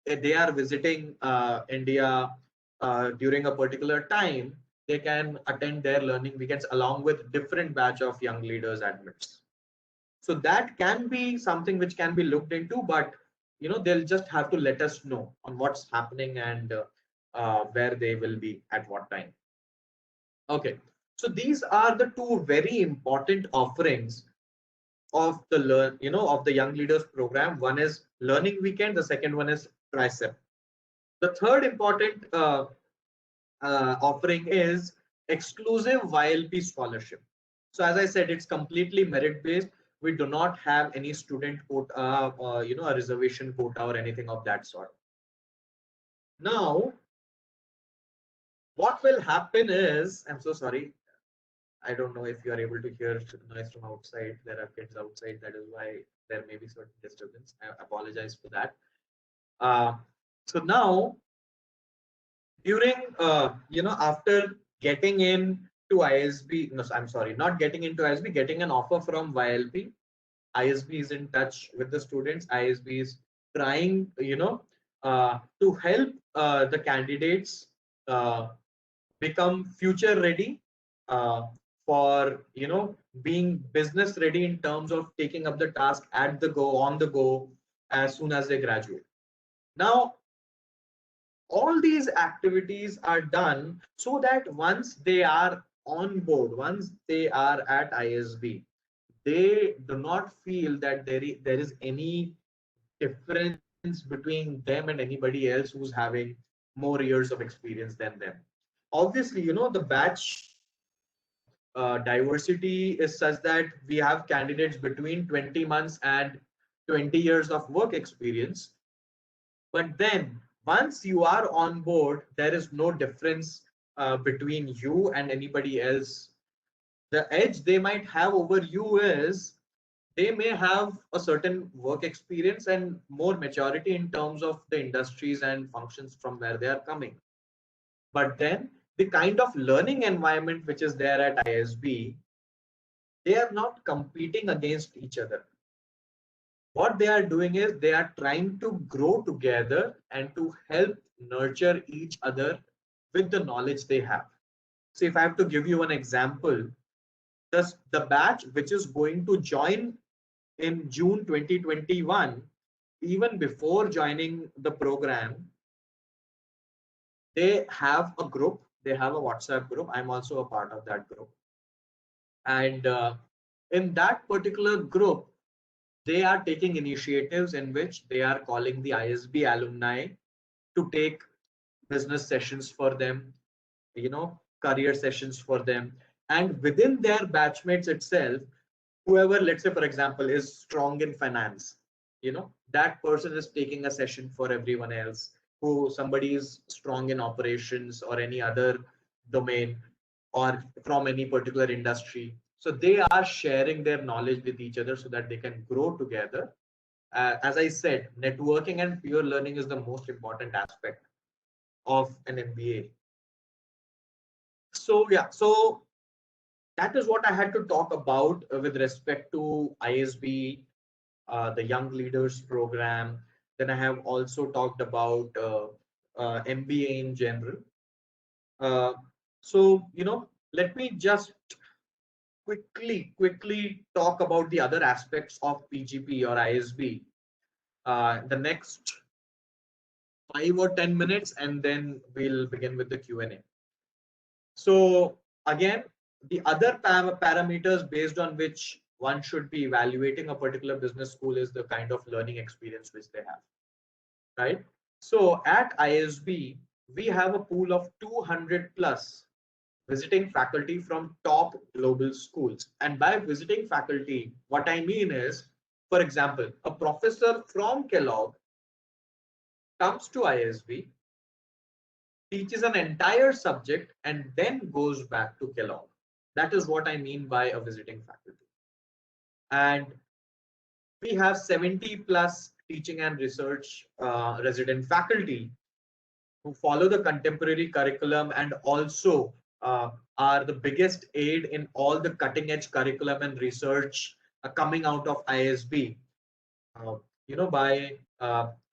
they are visiting India during a particular time, they can attend their learning weekends along with different batch of young leaders admits. So that can be something which can be looked into, but they'll just have to let us know on what's happening and where they will be at what time. Okay, so these are the two very important offerings of the of the Young Leaders Program. One is learning weekend, the second one is tricep. The third important offering is exclusive Ylp Scholarship. So as I said, it's completely merit based. We do not have any student quota, a reservation quota or anything of that sort. Now, what will happen is, I'm so sorry, I don't know if you are able to hear noise from outside. There are kids outside. That is why there may be certain disturbance. I apologize for that. Uh, so now, during after getting in to ISB, no, I'm sorry, not getting into ISB, getting an offer from Ylp. ISB is in touch with the students. ISB is trying, to help the candidates uh, become future ready, uh, for being business ready in terms of taking up the task at the go, on the go, as soon as they graduate. Now, all these activities are done so that once they are on board, once they are at ISB, they do not feel that there is any difference between them and anybody else who's having more years of experience than them. Obviously, the batch diversity is such that we have candidates between 20 months and 20 years of work experience. But then once you are on board, there is no difference between you and anybody else. The edge they might have over you is they may have a certain work experience and more maturity in terms of the industries and functions from where they are coming. But then the kind of learning environment which is there at ISB, they are not competing against each other. What they are doing is they are trying to grow together and to help nurture each other with the knowledge they have. So if I have to give you an example, the batch which is going to join in June 2021, even before joining the program, they have a group, they have a WhatsApp group. I'm also a part of that group. And in that particular group, they are taking initiatives in which they are calling the ISB alumni to take business sessions for them, career sessions for them. And within their batchmates itself, whoever, let's say, for example, is strong in finance, that person is taking a session for everyone else. Who somebody is strong in operations or any other domain, or from any particular industry. So they are sharing their knowledge with each other so that they can grow together. As I said, networking and peer learning is the most important aspect of an MBA. So yeah, so that is what I had to talk about with respect to ISB, the Young Leaders Program. Then I have also talked about MBA in general. Uh, so, let me just quickly talk about the other aspects of PGP or ISB. The next 5 or 10 minutes, and then we'll begin with the Q&A. So again, the other parameters based on which one should be evaluating a particular business school is the kind of learning experience which they have, right? So at ISB, we have a pool of 200 plus visiting faculty from top global schools. And by visiting faculty, what I mean is, for example, a professor from Kellogg comes to ISB, teaches an entire subject, and then goes back to Kellogg. That is what I mean by a visiting faculty. And we have 70 plus teaching and research resident faculty who follow the contemporary curriculum and also are the biggest aid in all the cutting edge curriculum and research coming out of ISB. By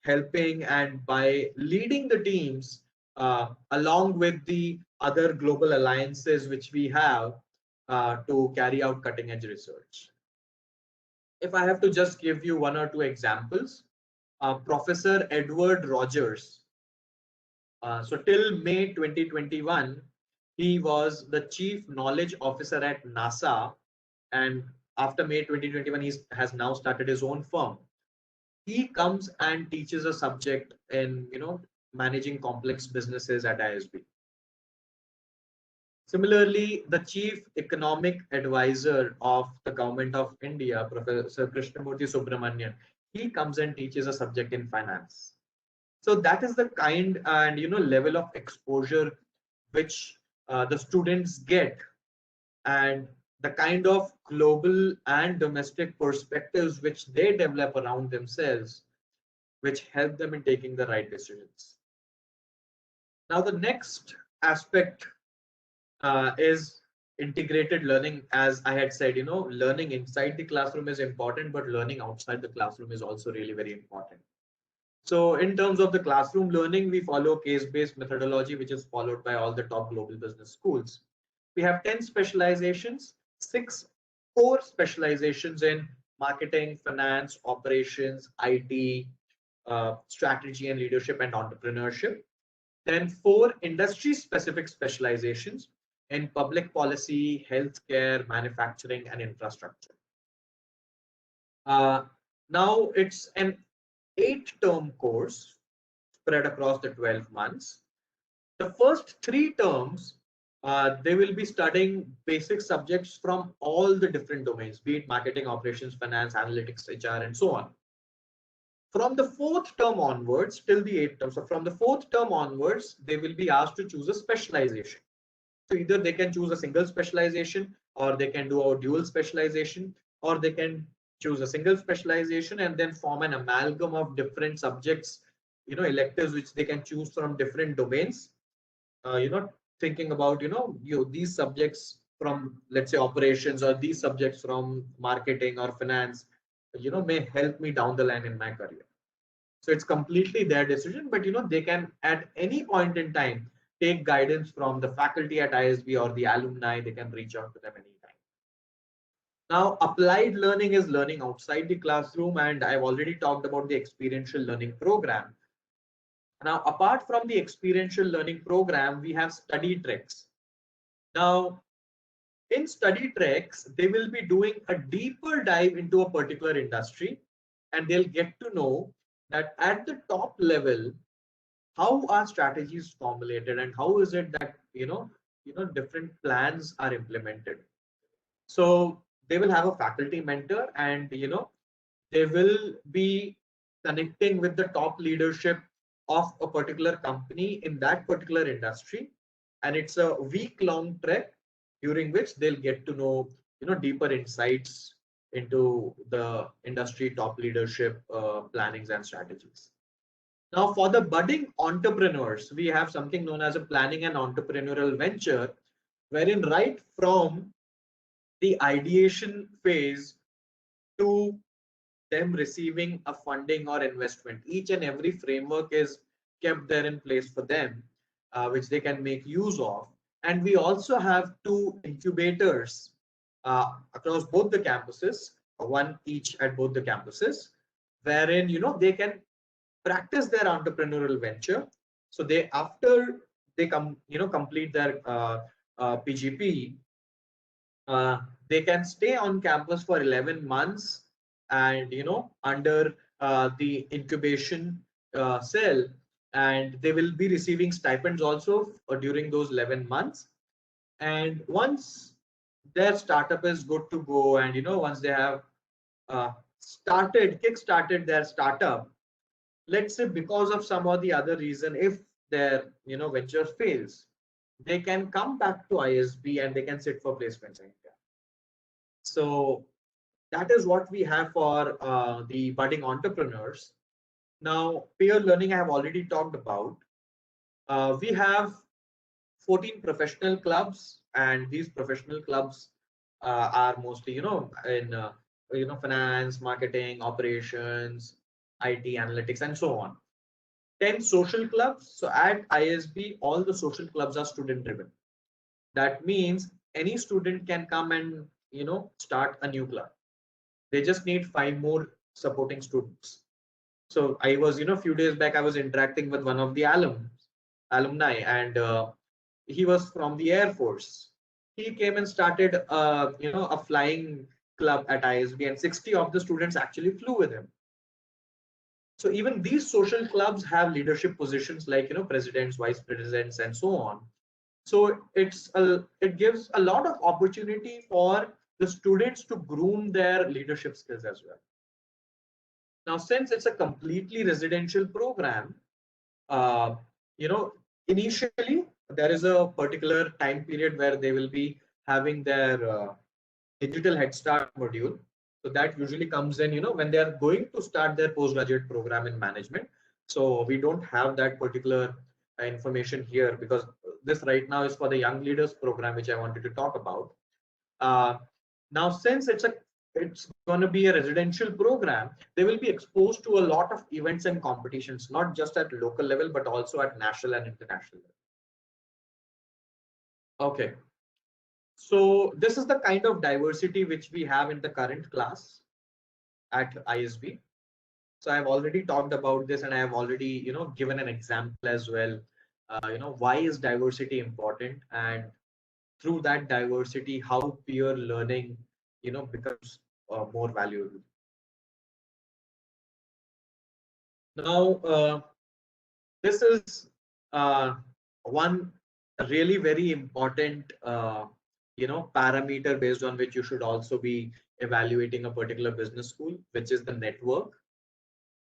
helping and by leading the teams along with the other global alliances which we have to carry out cutting edge research. If I have to just give you one or two examples, Professor Edward Rogers. So till May 2021, he was the Chief Knowledge Officer at NASA, and after May 2021, he has now started his own firm. He comes and teaches a subject in managing complex businesses at ISB. Similarly, the Chief Economic Advisor of the Government of India, Professor Krishnamurthy Subramanian, he comes and teaches a subject in finance. So that is the kind and level of exposure which the students get and the kind of global and domestic perspectives which they develop around themselves, which help them in taking the right decisions. Now, the next aspect is integrated learning. As I had said, learning inside the classroom is important, but learning outside the classroom is also really very important. So in terms of the classroom learning, we follow case-based methodology, which is followed by all the top global business schools. We have 10 specializations, 6 core specializations in marketing, finance, operations, IT, strategy and leadership, and entrepreneurship. Then 4 industry-specific specializations in public policy, healthcare, manufacturing, and infrastructure. Now it's an 8-term course spread across the 12 months. The first 3 terms, they will be studying basic subjects from all the different domains, be it marketing, operations, finance, analytics, HR, and so on. From the 4th term onwards till the 8th term, so from the 4th term onwards, they will be asked to choose a specialization. So either they can choose a single specialization, or they can do a dual specialization, or they can choose a single specialization and then form an amalgam of different subjects, electives which they can choose from different domains. Thinking about, these subjects from, let's say, operations, or these subjects from marketing or finance, may help me down the line in my career. So it's completely their decision, but they can at any point in time take guidance from the faculty at ISB or the alumni. They can reach out to them anytime. Now, applied learning is learning outside the classroom, and I've already talked about the experiential learning program. Now, apart from the experiential learning program, we have study treks. Now, in study treks, they will be doing a deeper dive into a particular industry, and they'll get to know that at the top level, how are strategies formulated and how is it that different plans are implemented. So they will have a faculty mentor, and they will be connecting with the top leadership of a particular company in that particular industry, and it's a week-long trek during which they'll get to know deeper insights into the industry top leadership plannings and strategies. Now, for the budding entrepreneurs, we have something known as a planning and entrepreneurial venture, wherein right from the ideation phase to them receiving a funding or investment, each and every framework is kept there in place for them, which they can make use of. And we also have 2 incubators across both the campuses, one each at both the campuses, wherein they can practice their entrepreneurial venture. So after they complete their PGP, they can stay on campus for 11 months and under the incubation cell, and they will be receiving stipends also during those 11 months. And once their startup is good to go, and once they have kick-started their startup, let's say because of some or the other reason, if their venture fails, they can come back to ISB and they can sit for placements in India. So that is what we have for the budding entrepreneurs. Now, peer learning I have already talked about. We have 14 professional clubs, and these professional clubs are mostly in finance, marketing, operations, IT, analytics, and so on. 10 social clubs. So at ISB, all the social clubs are student driven. That means any student can come and start a new club. They just need 5 more supporting students. So I was a few days back I was interacting with one of the alumni, and he was from the Air Force. He came and started a flying club at ISB, and 60 of the students actually flew with him. So even these social clubs have leadership positions like presidents, vice presidents, and so on. So it gives a lot of opportunity for the students to groom their leadership skills as well. Now, since it's a completely residential program, initially there is a particular time period where they will be having their digital head start module. So that usually comes in, when they are going to start their postgraduate program in management. So we don't have that particular information here, because this right now is for the Young Leaders Program, which I wanted to talk about. Now, since it's going to be a residential program, they will be exposed to a lot of events and competitions, not just at local level, but also at national and international level. Okay. So this is the kind of diversity which we have in the current class at ISB. So I've already talked about this, and I have already, given an example as well. Why is diversity important, and through that diversity, how peer learning, becomes more valuable. Now, this is one really very important, parameter based on which you should also be evaluating a particular business school, which is the network.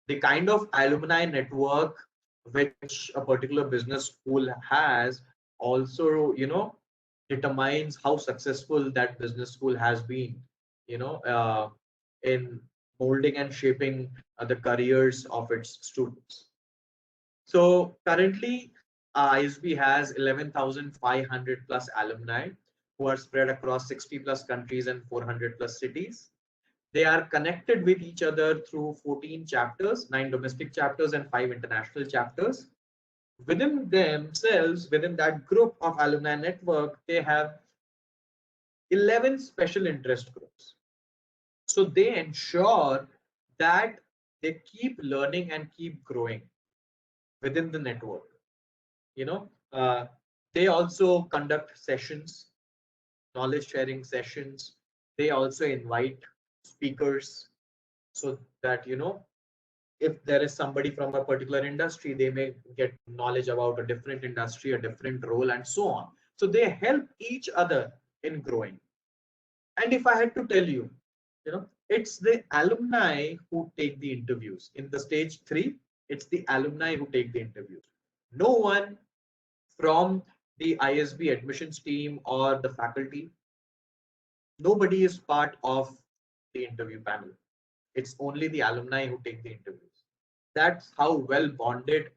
The kind of alumni network which a particular business school has also, determines how successful that business school has been, in molding and shaping the careers of its students. So currently, ISB has 11,500 plus alumni who are spread across 60 plus countries and 400 plus cities. They are connected with each other through 14 chapters, 9 domestic chapters and 5 international chapters. Within themselves, within that group of alumni network, they have 11 special interest groups. So they ensure that they keep learning and keep growing within the network. They also conduct sessions, knowledge sharing sessions. They also invite speakers, so that, if there is somebody from a particular industry, they may get knowledge about a different industry, a different role, and so on. So they help each other in growing. And if I had to tell you, it's the alumni who take the interviews. In the stage 3, it's the alumni who take the interviews. No one from the ISB admissions team or the faculty, nobody is part of the interview panel. It's only the alumni who take the interviews. That's how well bonded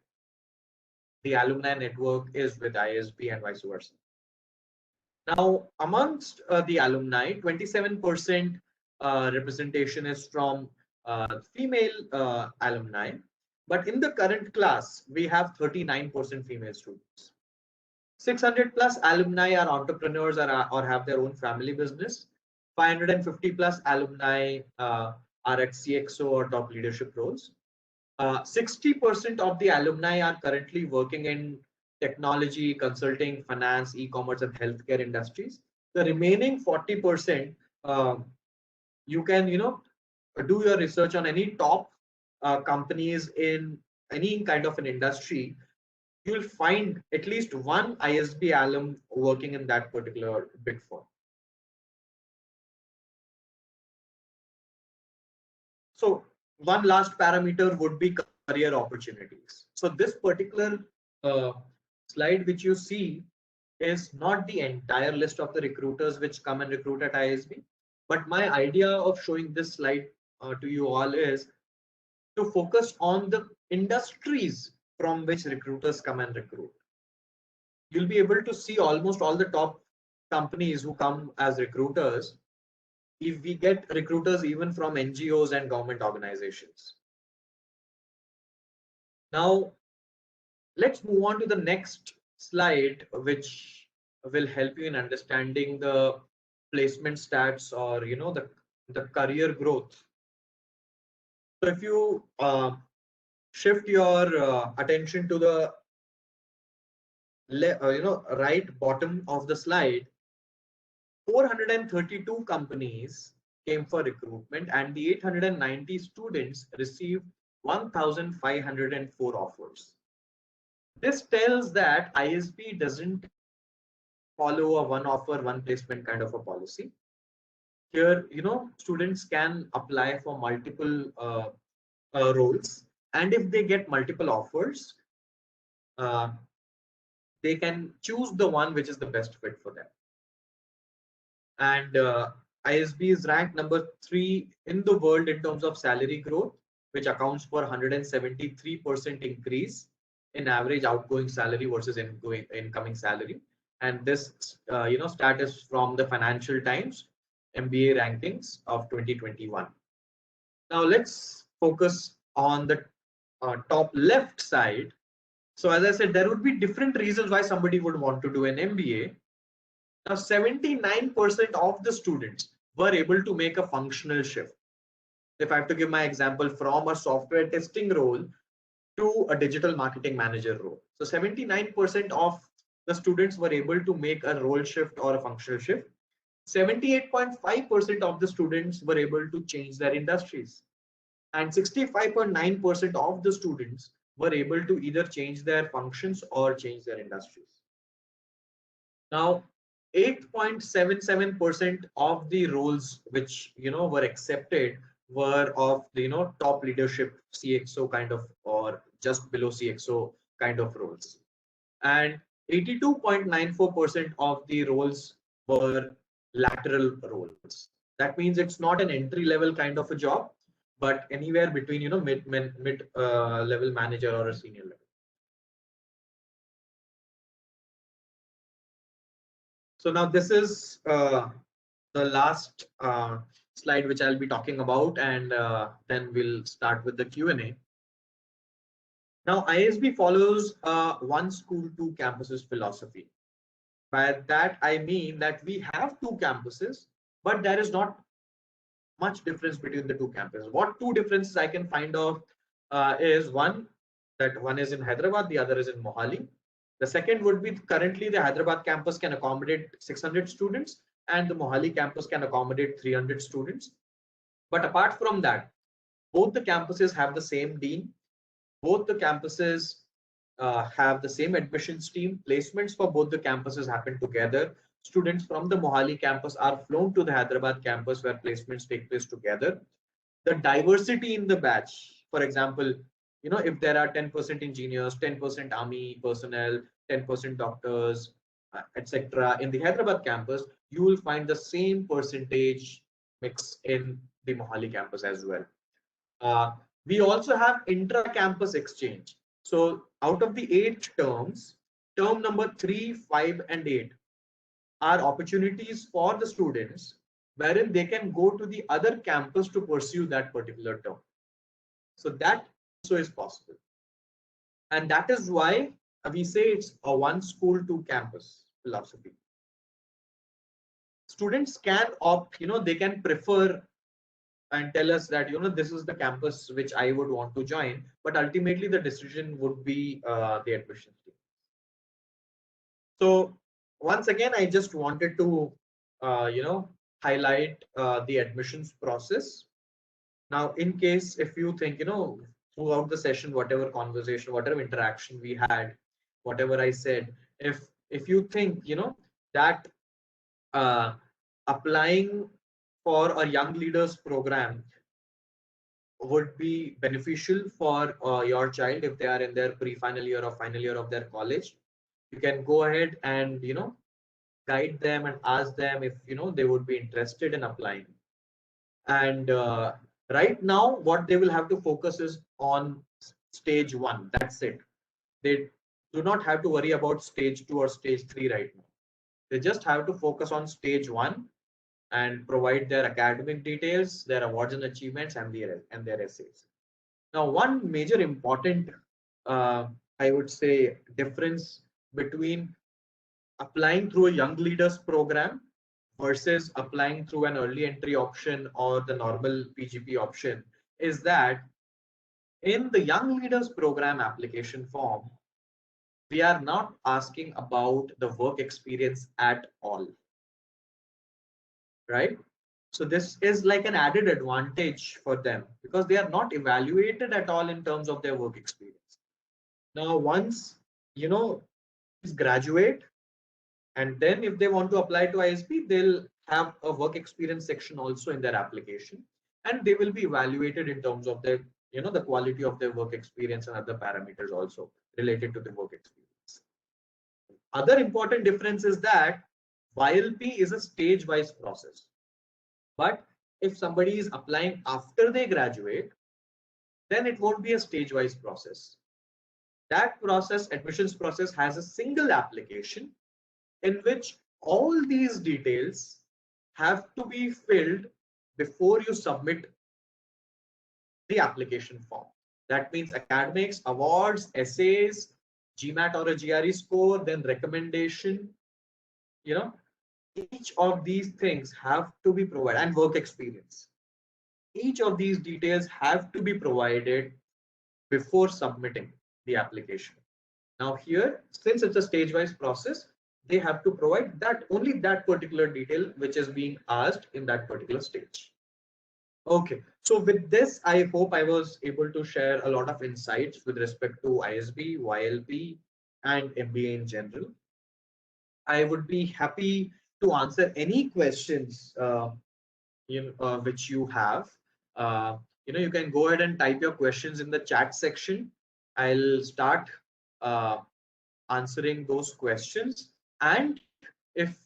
the alumni network is with ISB and vice versa. Now, amongst the alumni, 27% representation is from female alumni, but in the current class, we have 39% female students. 600 plus alumni are entrepreneurs or have their own family business. 550 plus alumni are at CXO or top leadership roles. 60% of the alumni are currently working in technology, consulting, finance, e-commerce, and healthcare industries. The remaining 40%, you can, do your research on any top companies in any kind of an industry. You'll find at least one ISB alum working in that particular big firm. So one last parameter would be career opportunities. So this particular slide which you see is not the entire list of the recruiters which come and recruit at ISB, but my idea of showing this slide to you all is to focus on the industries from which recruiters come and recruit. You'll be able to see almost all the top companies who come as recruiters. If we get recruiters even from NGOs and government organizations. Now, let's move on to the next slide, which will help you in understanding the placement stats, or the career growth. So if you shift your attention to the right bottom of the slide, 432 companies came for recruitment, and the 890 students received 1,504 offers. This tells that ISB doesn't follow a one offer, one placement kind of a policy. Here, students can apply for multiple roles, and if they get multiple offers, they can choose the one which is the best fit for them. And ISB is ranked number 3 in the world in terms of salary growth, which accounts for 173% increase in average outgoing salary versus incoming salary. And this stat is from the Financial Times MBA rankings of 2021. Now let's focus on the top left side. So as I said, there would be different reasons why somebody would want to do an MBA. Now 79% of the students were able to make a functional shift. If I have to give my example, from a software testing role to a digital marketing manager role. So 79% of the students were able to make a role shift or a functional shift. 78.5% of the students were able to change their industries. And 65.9% of the students were able to either change their functions or change their industries. Now, 8.77% of the roles which were accepted were of the top leadership CXO kind of, or just below CXO kind of roles, and 82.94% of the roles were lateral roles. That means it's not an entry level kind of a job, but anywhere between mid level manager or a senior level. So now this is the last slide which I'll be talking about, and then we'll start with the Q&A. Now ISB follows one school, two campuses philosophy. By that I mean that we have two campuses, but there is not much difference between the two campuses. What two differences I can find of is one, that one is in Hyderabad, the other is in Mohali. The second would be currently the Hyderabad campus can accommodate 600 students and the Mohali campus can accommodate 300 students. But apart from that, both the campuses have the same dean. Both the campuses have the same admissions team. Placements for both the campuses happen together. Students from the Mohali campus are flown to the Hyderabad campus where placements take place together. The diversity in the batch, for example, if there are 10% engineers, 10% army personnel, 10% doctors, etc. in the Hyderabad campus, you will find the same percentage mix in the Mohali campus as well. We also have intra-campus exchange. So out of the 8 terms, term number 3, 5, and 8 are opportunities for the students wherein they can go to the other campus to pursue that particular term. So that also is possible. And that is why we say it's a one school, two campus philosophy. Students can opt, they can prefer and tell us that, this is the campus which I would want to join, but ultimately the decision would be the admission team. So once again, I just wanted to, highlight the admissions process. Now, in case if you think, throughout the session, whatever conversation, whatever interaction we had, whatever I said, if you think, that applying for a Young Leaders Program would be beneficial for your child if they are in their pre-final year or final year of their college, you can go ahead and guide them and ask them if they would be interested in applying. And right now what they will have to focus is on stage 1. That's it. They do not have to worry about stage 2 or stage 3 right now. They just have to focus on stage 1 and provide their academic details, their awards and achievements, and their essays. Now, one major important, I would say, difference between applying through a Young Leaders Program versus applying through an early entry option or the normal PGP option is that in the Young Leaders Program application form, we are not asking about the work experience at all, right? So this is like an added advantage for them because they are not evaluated at all in terms of their work experience. Now, once graduate, and then if they want to apply to ISB, they'll have a work experience section also in their application, and they will be evaluated in terms of their, the quality of their work experience and other parameters also related to the work experience. Other important difference is that YLP is a stage-wise process. But if somebody is applying after they graduate, then it won't be a stage-wise process. That process, admissions process, has a single application in which all these details have to be filled before you submit the application form. That means academics, awards, essays, GMAT or a GRE score, then recommendation, you know, each of these things have to be provided, and work experience. Each of these details have to be provided before submitting the application. Now here, since it's a stage-wise process, they have to provide that only that particular detail which is being asked in that particular stage. Okay, so with this, I hope I was able to share a lot of insights with respect to ISB, YLP, and MBA in general. I would be happy to answer any questions which you have. You can go ahead and type your questions in the chat section. I'll start uh, answering those questions. And if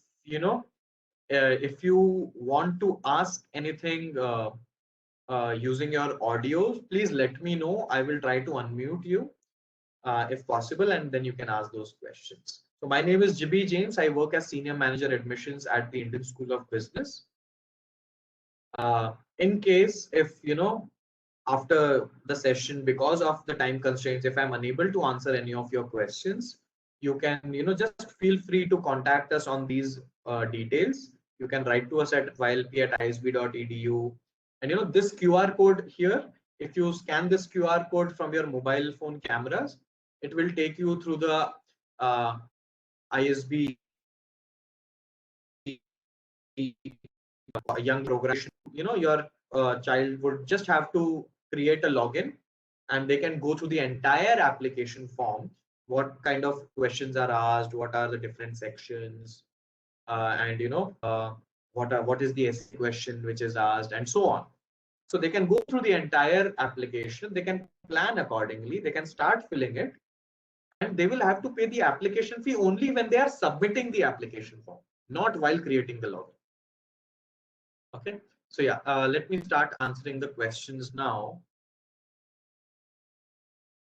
if you want to ask anything using your audio, please let me know. I will try to unmute you if possible, and then you can ask those questions. So my name is Jibby James. I work as Senior Manager Admissions at the Indian School of Business. In case if after the session, because of the time constraints, if I'm unable to answer any of your questions, you can just feel free to contact us on these details. You can write to us at ylp@isb.edu, and this QR code here, if you scan this QR code from your mobile phone cameras, it will take you through the ISB Young Program. Your child would just have to create a login, and they can go through the entire application form. What kind of questions are asked? What are the different sections? And what is the essay question which is asked, and so on. So they can go through the entire application. They can plan accordingly. They can start filling it, and they will have to pay the application fee only when they are submitting the application form, not while creating the login. Okay, so yeah, let me start answering the questions now.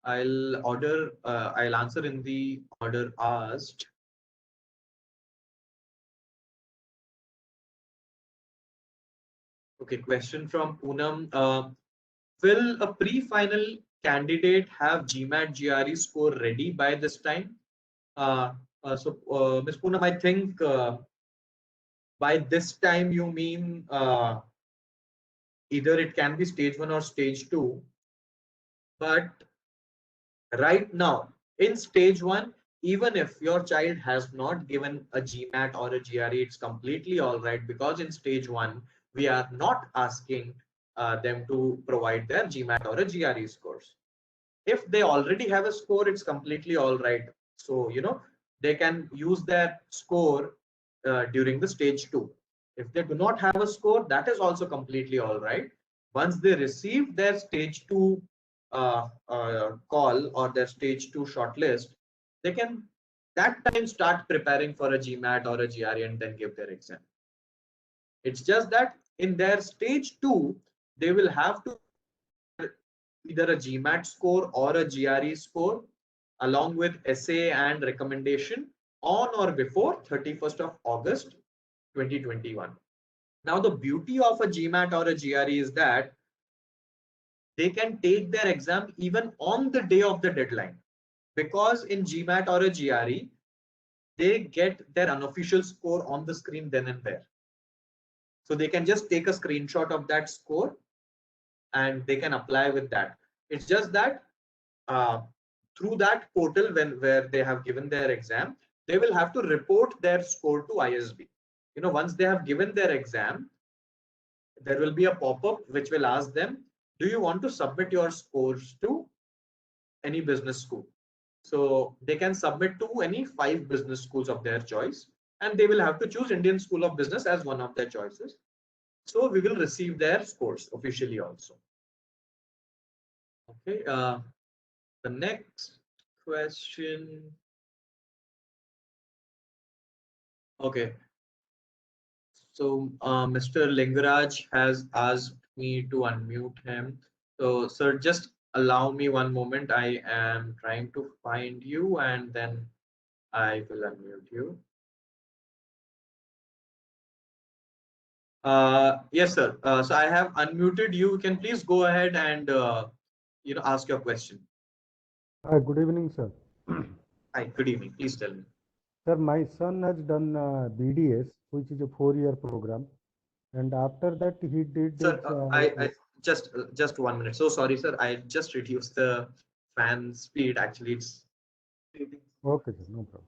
I'll answer in the order asked. Okay, question from Poonam. Will a pre-final candidate have GMAT GRE score ready by this time? Ms. Poonam, I think by this time you mean either it can be stage 1 or stage 2. But right now, in stage 1, even if your child has not given a GMAT or a GRE, it's completely all right, because in stage 1, we are not asking them to provide their GMAT or a GRE scores. If they already have a score, it's completely all right. So, they can use their score during the stage 2. If they do not have a score, that is also completely all right. Once they receive their stage 2 call or their stage 2 shortlist, they can that time start preparing for a GMAT or a GRE and then give their exam. It's just that in their stage 2, they will have to either a GMAT score or a GRE score along with essay and recommendation on or before 31st of August 2021. Now, the beauty of a GMAT or a GRE is that they can take their exam even on the day of the deadline, because in GMAT or a GRE, they get their unofficial score on the screen then and there. So they can just take a screenshot of that score and they can apply with that. It's just that through that portal, where they have given their exam, they will have to report their score to ISB. Once they have given their exam, there will be a pop-up which will ask them, do you want to submit your scores to any business school? So they can submit to any 5 business schools of their choice, and they will have to choose Indian School of Business as one of their choices. So we will receive their scores officially also. Okay, the next question. Okay, So Mr. Lingaraj has asked me to unmute him. So sir, just allow me one moment. I am trying to find you and then I will unmute you. Yes, sir. So I have unmuted you. You can please go ahead and ask your question.
Hi, good evening, sir.
Hi, good evening. Please tell me.
Sir, my son has done BDS, which is a 4-year program, and after that he did
Sir,
his.
I just 1 minute. So sorry, sir. I just reduced the fan speed. Actually, it's
Okay, sir, no problem.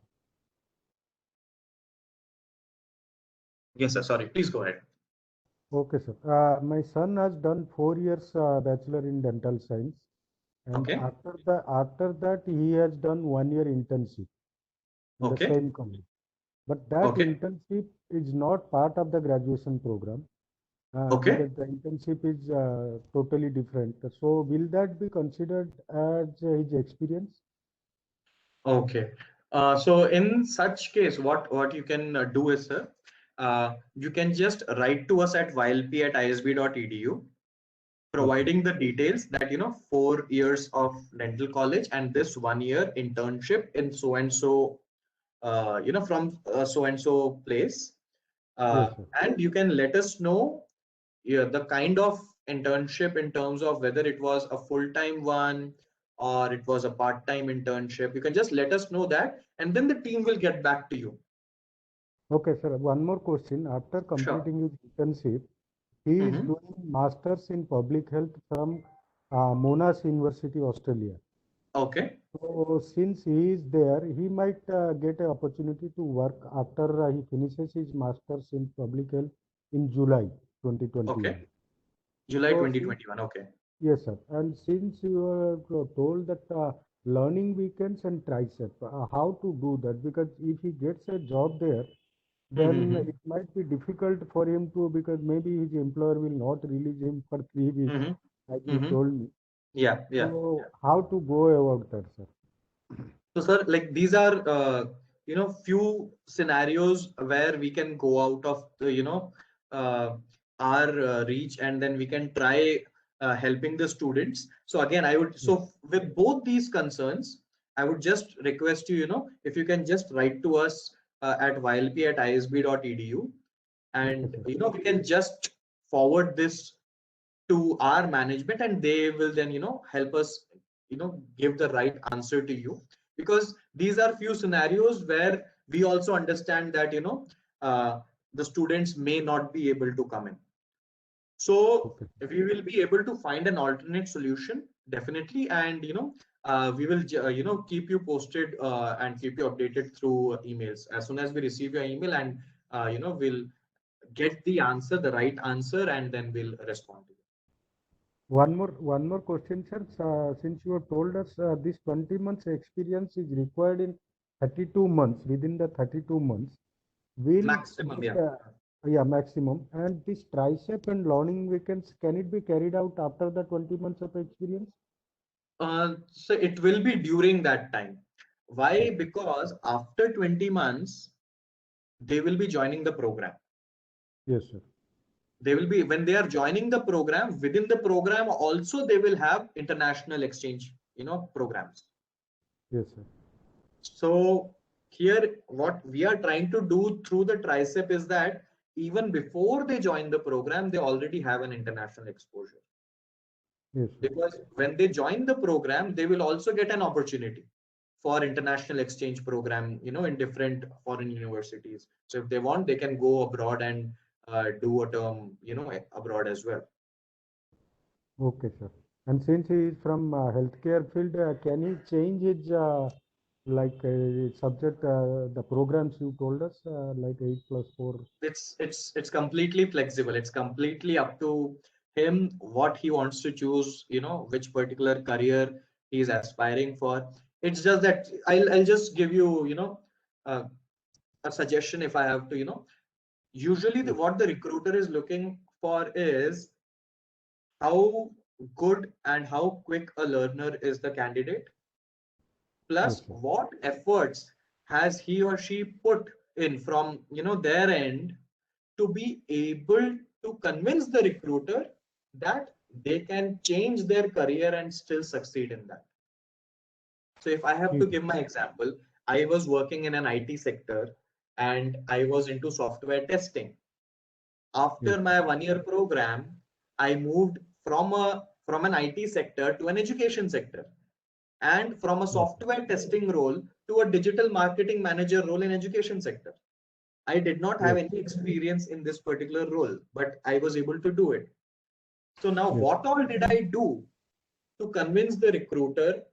yes, sir. Sorry. Please go ahead.
Okay, sir. My son has done 4 years bachelor in dental science, and
Okay.
after that he has done 1 year internship in the
Okay.
same company. But that
Okay.
internship is not part of the graduation program
Okay.
because the internship is totally different. So, will that be considered as his experience?
Okay. So in such case, what you can do is, sir, you can just write to us at ylp@isb.edu,
Okay.
providing the details that 4 years of dental college and this 1 year internship in so and so, from so and so place,
Yes, sir.
and you can let us know, yeah, the kind of internship in terms of whether it was a full-time one or it was a part-time internship. You can just let us know that, and then the team will get back to you.
Okay, sir. One more question. After
Sure.
completing his internship, he is
Hmm.
doing masters in public health from Monash University, Australia.
Okay.
So, since he is there, he might get an opportunity to work after he finishes his masters in public health in July
Okay.
2021.
July
So, since
2021. Okay.
yes, sir. And since you are told that learning weekends and tricep, how to do that? Because if he gets a job there, then
Mm-hmm.
it might be difficult for him to, because maybe his employer will not release him for 3 weeks,
Mm-hmm.
as you
Mm-hmm.
told me.
Yeah. Yeah.
So, how to go about that, sir?
So, sir, like these are few scenarios where we can go out of the uh, our reach, and then we can try helping the students. So again, I would,
Yes.
so with both these concerns, I would just request you, if you can just write to us at ylp@isb.edu,
Okay,
and
sir.
we can just forward this to our management, and they will then help us give the right answer to you, because these are few scenarios where we also understand that uh, the students may not be able to come in. So
Okay.
we will be able to find an alternate solution, definitely, and we will keep you posted and keep you updated through emails as soon as we receive your email, and we'll get the answer, the right answer, and then we'll respond to you.
One more question, sir. Since you have told us this 20 months experience is required in 32 months, within the 32 months, will
Maximum,
this,
yeah.
yeah, maximum, and this tricep and learning weekends, can it be carried out after the 20 months of experience?
So it will be during that time. Why?
Okay.
Because after 20 months, they will be joining the program.
Yes, sir.
They will be, when they are joining the program, within the program also they will have international exchange, programs.
Yes, sir.
So here, what we are trying to do through the tricep is that even before they join the program, they already have an international exposure.
Yes, sir.
Because when they join the program, they will also get an opportunity for international exchange program, in different foreign universities. So if they want, they can go abroad and do a term, abroad as well.
Okay, sir. And since he is from healthcare field, can he change his subject, the programs you told us, like 8+4?
It's completely flexible. It's completely up to him what he wants to choose, which particular career he is aspiring for. It's just that I'll just give you, uh, a suggestion if I have to, usually
Yes,
what the recruiter is looking for is how good and how quick a learner is the candidate,
yes,
plus
sir.
what efforts has he or she put in from their end to be able to convince the recruiter that they can change their career and still succeed in that. So if I have to give my example, I was working in an IT sector and I was into software testing. After my 1-year program, I moved from an IT sector to an education sector, and from a software testing role to a digital marketing manager role in education sector. I did not have any experience in this particular role, but I was able to do it. So now what all did I do to convince the recruiter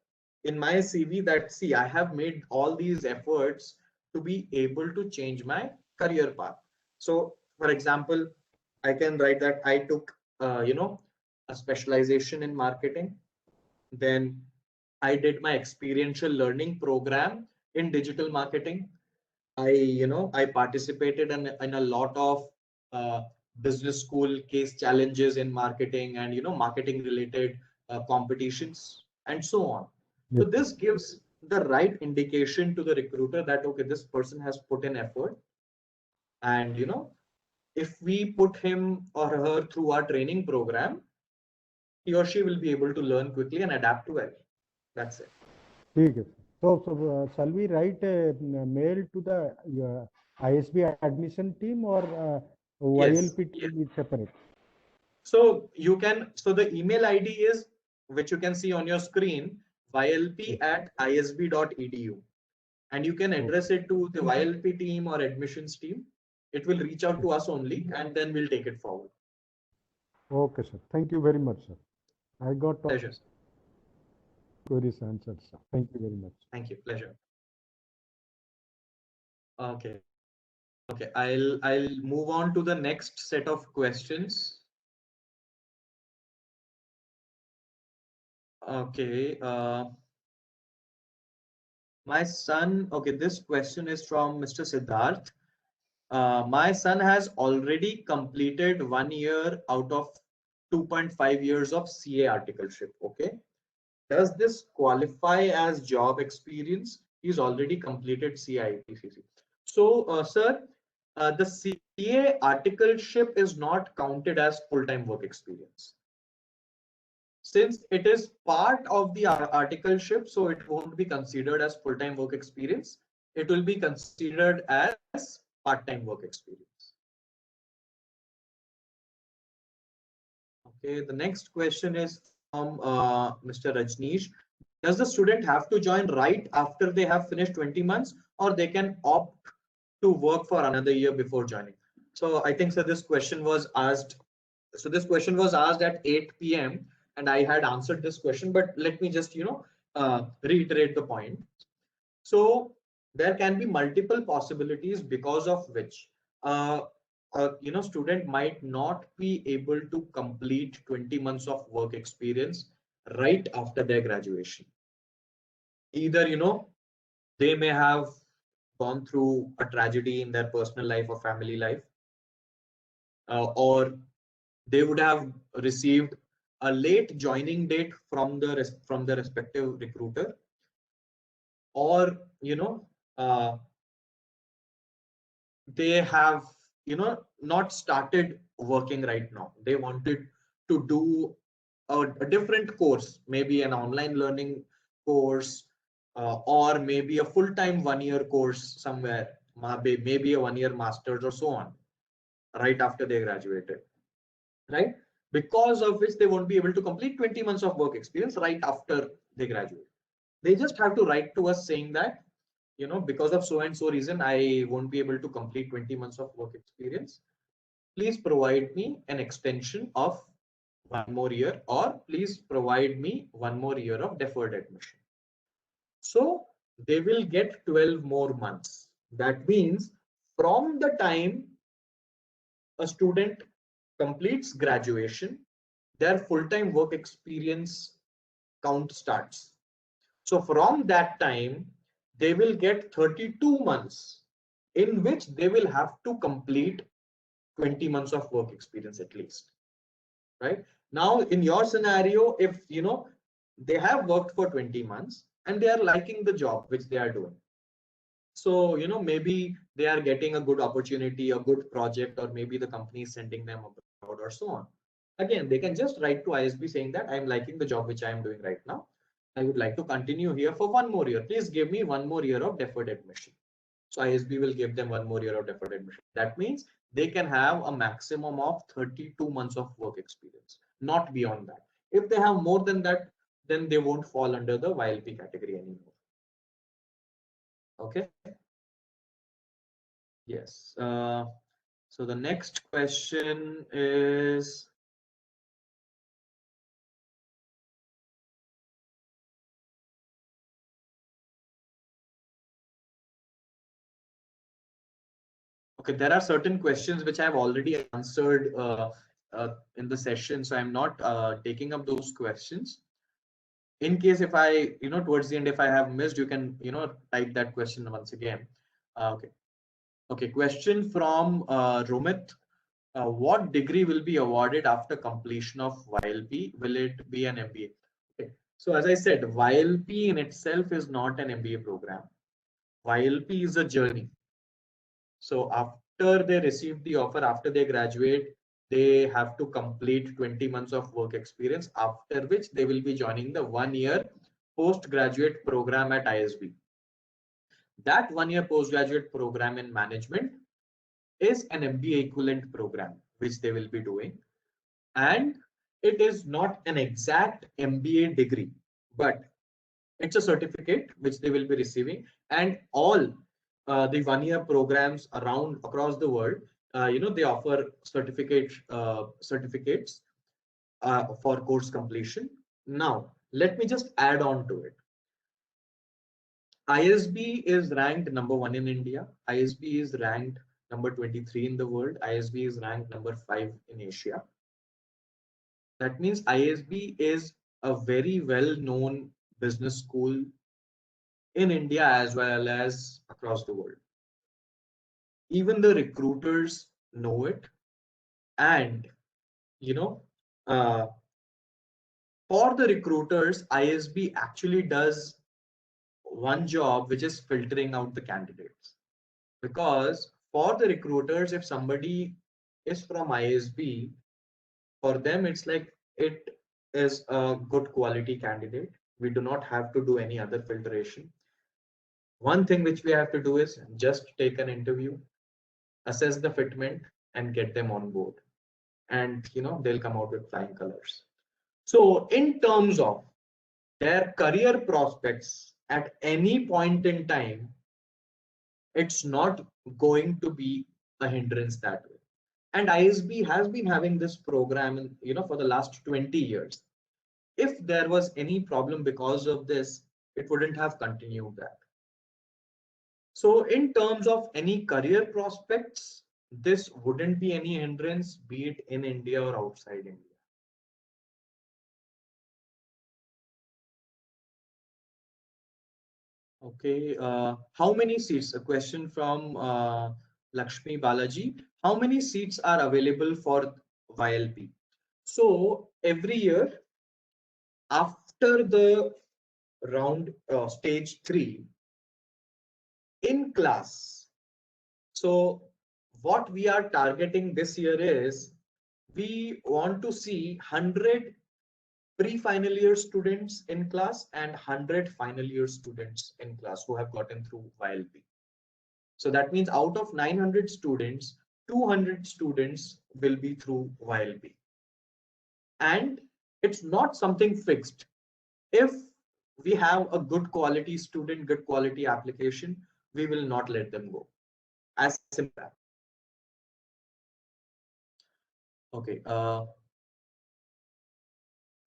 in my CV that, see, I have made all these efforts to be able to change my career path. So for example, I can write that I took, a specialization in marketing. Then I did my experiential learning program in digital marketing. I participated in a lot of business school case challenges in marketing and, marketing related competitions and so on. So this gives the right indication to the recruiter that, okay, this person has put in effort. And, if we put him or her through our training program, he or she will be able to learn quickly and adapt well. That's it.
Okay. So shall we write a mail to the ISB admission team, or
Yes.
Ylp team is separate?
So you can, so the email ID is, which you can see on your screen, ylp@isb.edu. And you can address it to the Ylp team or admissions team. It will reach out to us only, and then we'll take it forward.
Okay, sir. Thank you very much, sir. I got all
Pleasure.
queries answered, sir. Thank you very much.
Thank you. Pleasure. Okay. Okay. I'll move on to the next set of questions. Okay. My son. Okay. This question is from Mr. Siddharth. My son has already completed 1 year out of 2.5 years of CA articleship. Okay. Does this qualify as job experience? He's already completed CIPCC. So, sir, the CA articleship is not counted as full-time work experience. Since it is part of the articleship, so it won't be considered as full-time work experience. It will be considered as part-time work experience. Okay, the next question is from Mr. Rajneesh. Does the student have to join right after they have finished 20 months, or they can opt to work for another year before joining? So I think, sir, this question was asked. So this question was asked at 8 p.m. and I had answered this question, but let me just, reiterate the point. So there can be multiple possibilities because of which student might not be able to complete 20 months of work experience right after their graduation. Either, they may have gone through a tragedy in their personal life or family life, or they would have received a late joining date from the respective recruiter, or they have not started working right now. They wanted to do a different course, maybe an online learning course, or maybe a full-time 1-year course somewhere, maybe a 1-year master's or so on, right after they graduated, right? Because of which they won't be able to complete 20 months of work experience right after they graduate. They just have to write to us saying that, because of so and so reason, I won't be able to complete 20 months of work experience. Please provide me an extension of 1 more year, or please provide me 1 more year of deferred admission. So they will get 12 more months. That means from the time a student completes graduation, their full-time work experience count starts. So from that time, they will get 32 months in which they will have to complete 20 months of work experience at least, right? Now, in your scenario, if they have worked for 20 months and they are liking the job which they are doing, So, maybe they are getting a good opportunity, a good project, or maybe the company is sending them abroad or so on. Again, they can just write to ISB saying that I'm liking the job which I am doing right now. I would like to continue here for 1 more year. Please give me 1 more year of deferred admission. So ISB will give them 1 more year of deferred admission. That means they can have a maximum of 32 months of work experience, not beyond that. If they have more than that, then they won't fall under the YLP category anymore. Okay. Yes. So the next question is, okay, there are certain questions which I've already answered in the session, so I'm not taking up those questions. In case if I, towards the end, if I have missed, you can, type that question once again. Okay. Okay. Question from Romit. What degree will be awarded after completion of YLP? Will it be an MBA? Okay. So as I said, YLP in itself is not an MBA program. YLP is a journey. So after they receive the offer, after they graduate, they have to complete 20 months of work experience, after which they will be joining the 1 year postgraduate program at ISB. That 1 year postgraduate program in management is an MBA equivalent program, which they will be doing. And it is not an exact MBA degree, but it's a certificate which they will be receiving. And all the 1 year programs around across the world, they offer certificates for course completion. Now, let me just add on to it. ISB is ranked #1 in India. ISB is ranked number 23 in the world. ISB is ranked #5 in Asia. That means ISB is a very well-known business school in India as well as across the world. Even the recruiters know it. And, for the recruiters, ISB actually does one job, which is filtering out the candidates. Because for the recruiters, if somebody is from ISB, for them, it's like it is a good quality candidate. We do not have to do any other filtration. One thing which we have to do is just take an interview, assess the fitment, and get them on board. And they'll come out with flying colors. So in terms of their career prospects at any point in time, it's not going to be a hindrance that way. And ISB has been having this program, for the last 20 years. If there was any problem because of this, it wouldn't have continued that. So in terms of any career prospects, this wouldn't be any hindrance, be it in India or outside India. Okay, how many seats? A question from Lakshmi Balaji. How many seats are available for YLP? So every year after the round stage 3 in class. So what we are targeting this year is we want to see 100 pre-final year students in class and 100 final year students in class who have gotten through YLP. So that means out of 900 students, 200 students will be through YLP. And it's not something fixed. If we have a good quality student, good quality application, we will not let them go. As simple as that. Okay.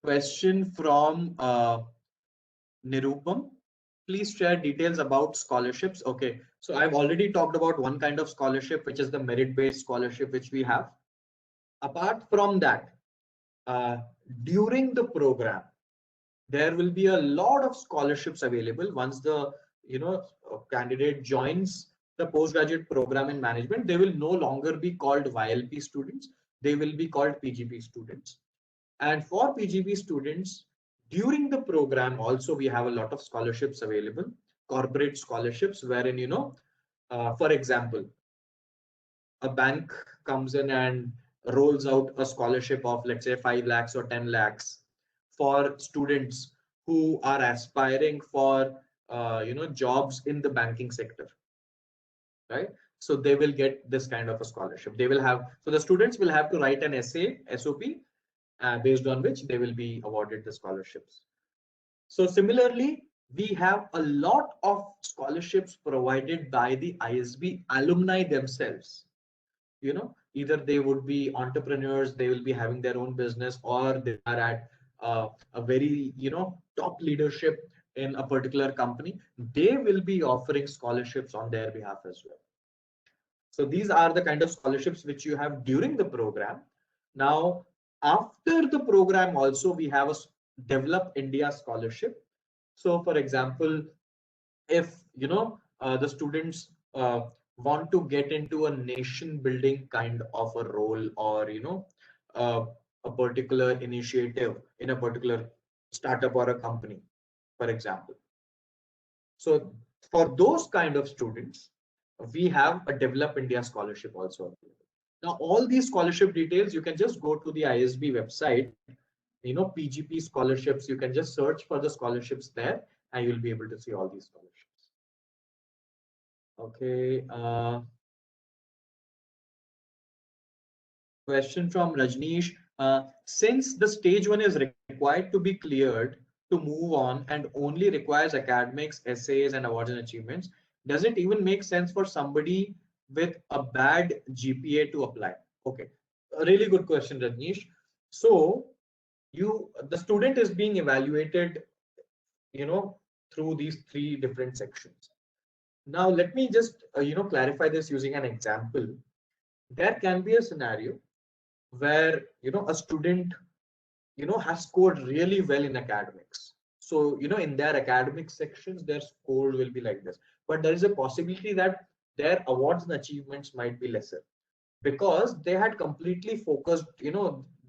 Question from Nirupam. Please share details about scholarships. Okay. So I've already talked about one kind of scholarship, which is the merit-based scholarship, which we have. Apart from that, during the program, there will be a lot of scholarships available once the candidate joins the postgraduate program in management. They will no longer be called YLP students. They will be called PGP students. And for PGP students, during the program also we have a lot of scholarships available. corporate scholarships wherein, for example, a bank comes in and rolls out a scholarship of, let's say, 5 lakhs or 10 lakhs for students who are aspiring for jobs in the banking sector, right? So they will get this kind of a scholarship. They will have, so the students will have to write an essay, SOP, based on which they will be awarded the scholarships. So similarly, we have a lot of scholarships provided by the ISB alumni themselves. Either they would be entrepreneurs, they will be having their own business, or they are at a very, top leadership in a particular company. They will be offering scholarships on their behalf as well. So these are the kind of scholarships which you have during the program. Now, after the program also, we have a Develop India scholarship. So for example, if the students want to get into a nation building kind of a role, or uh, a particular initiative in a particular startup or a company, for example. So for those kind of students, we have a Develop India scholarship also available. Now all these scholarship details, you can just go to the ISB website, PGP scholarships, you can just search for the scholarships there and you'll be able to see all these scholarships. Okay. Question from Rajneesh. Since the stage 1 is required to be cleared to move on and only requires academics, essays, and awards and achievements, does it even make sense for somebody with a bad GPA to apply? Okay, a really good question, Rajneesh. So the student is being evaluated, through these 3 different sections. Now let me just clarify this using an example. There can be a scenario where a student has scored really well in academics. So in their academic sections their score will be like this, but there is a possibility that their awards and achievements might be lesser because they had completely focused,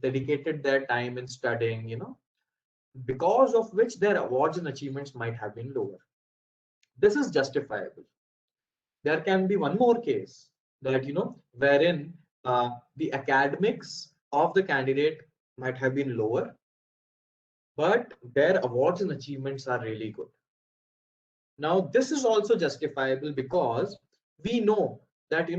dedicated their time in studying, because of which their awards and achievements might have been lower. This is justifiable. There can be one more case that wherein the academics of the candidate might have been lower, but their awards and achievements are really good. Now this is also justifiable because we know that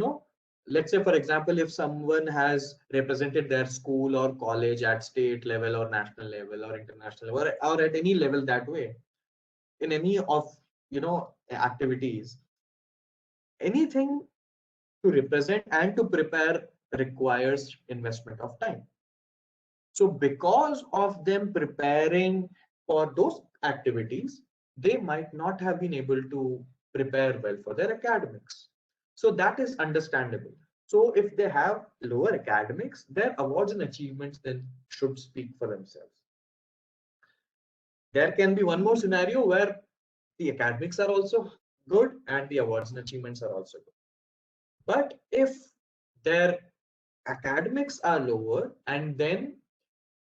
let's say for example, if someone has represented their school or college at state level or national level or international level, or at any level that way, in any of activities, anything to represent and to prepare requires investment of time. So because of them preparing for those activities, they might not have been able to prepare well for their academics. So that is understandable. So if they have lower academics, their awards and achievements then should speak for themselves. There can be one more scenario where the academics are also good and the awards and achievements are also good. But if their academics are lower and then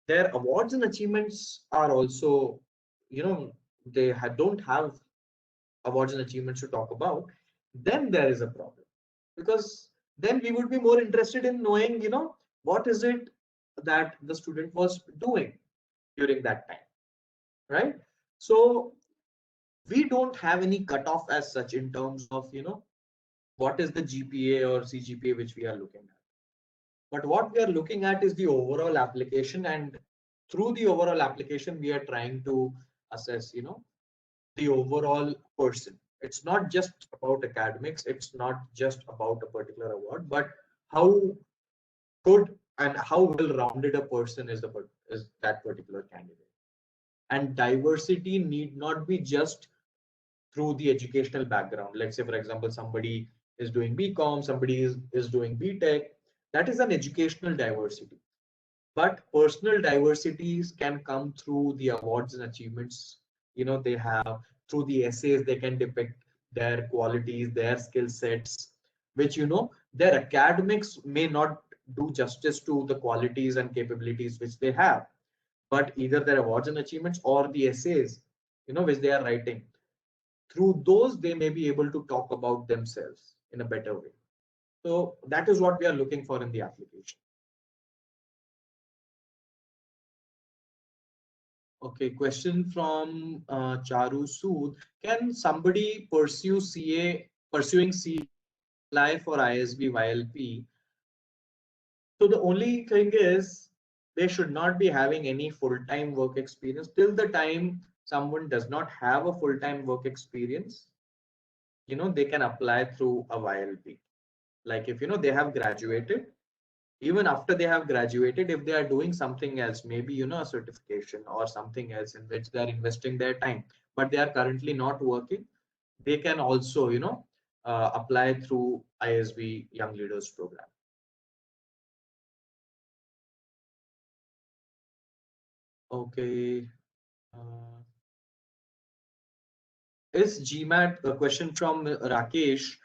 their awards and achievements are also, they don't have awards and achievements to talk about, then there is a problem, because then we would be more interested in knowing, what is it that the student was doing during that time, right? So we don't have any cutoff as such in terms of, what is the GPA or CGPA which we are looking at. But what we are looking at is the overall application, and through the overall application, we are trying to assess, the overall person. It's not just about academics. It's not just about a particular award, but how good and how well-rounded a person is that particular candidate. And diversity need not be just through the educational background. Let's say, for example, somebody is doing BCom, somebody is doing BTech. That is an educational diversity. But personal diversities can come through the awards and achievements they have, through the essays they can depict their qualities, their skill sets, which their academics may not do justice to the qualities and capabilities which they have, but either their awards and achievements or the essays which they are writing, through those they may be able to talk about themselves in a better way. So that is what we are looking for in the application. Okay, question from Charu Sood. Can somebody pursuing CA apply for ISB YLP? So the only thing is they should not be having any full-time work experience. Till the time someone does not have a full-time work experience, they can apply through a YLP. Like if they have graduated, even after they have graduated, if they are doing something else, maybe a certification or something else in which they are investing their time, but they are currently not working, they can also apply through ISB Young Leaders Program. Okay. Is GMAT, a question from Rakesh,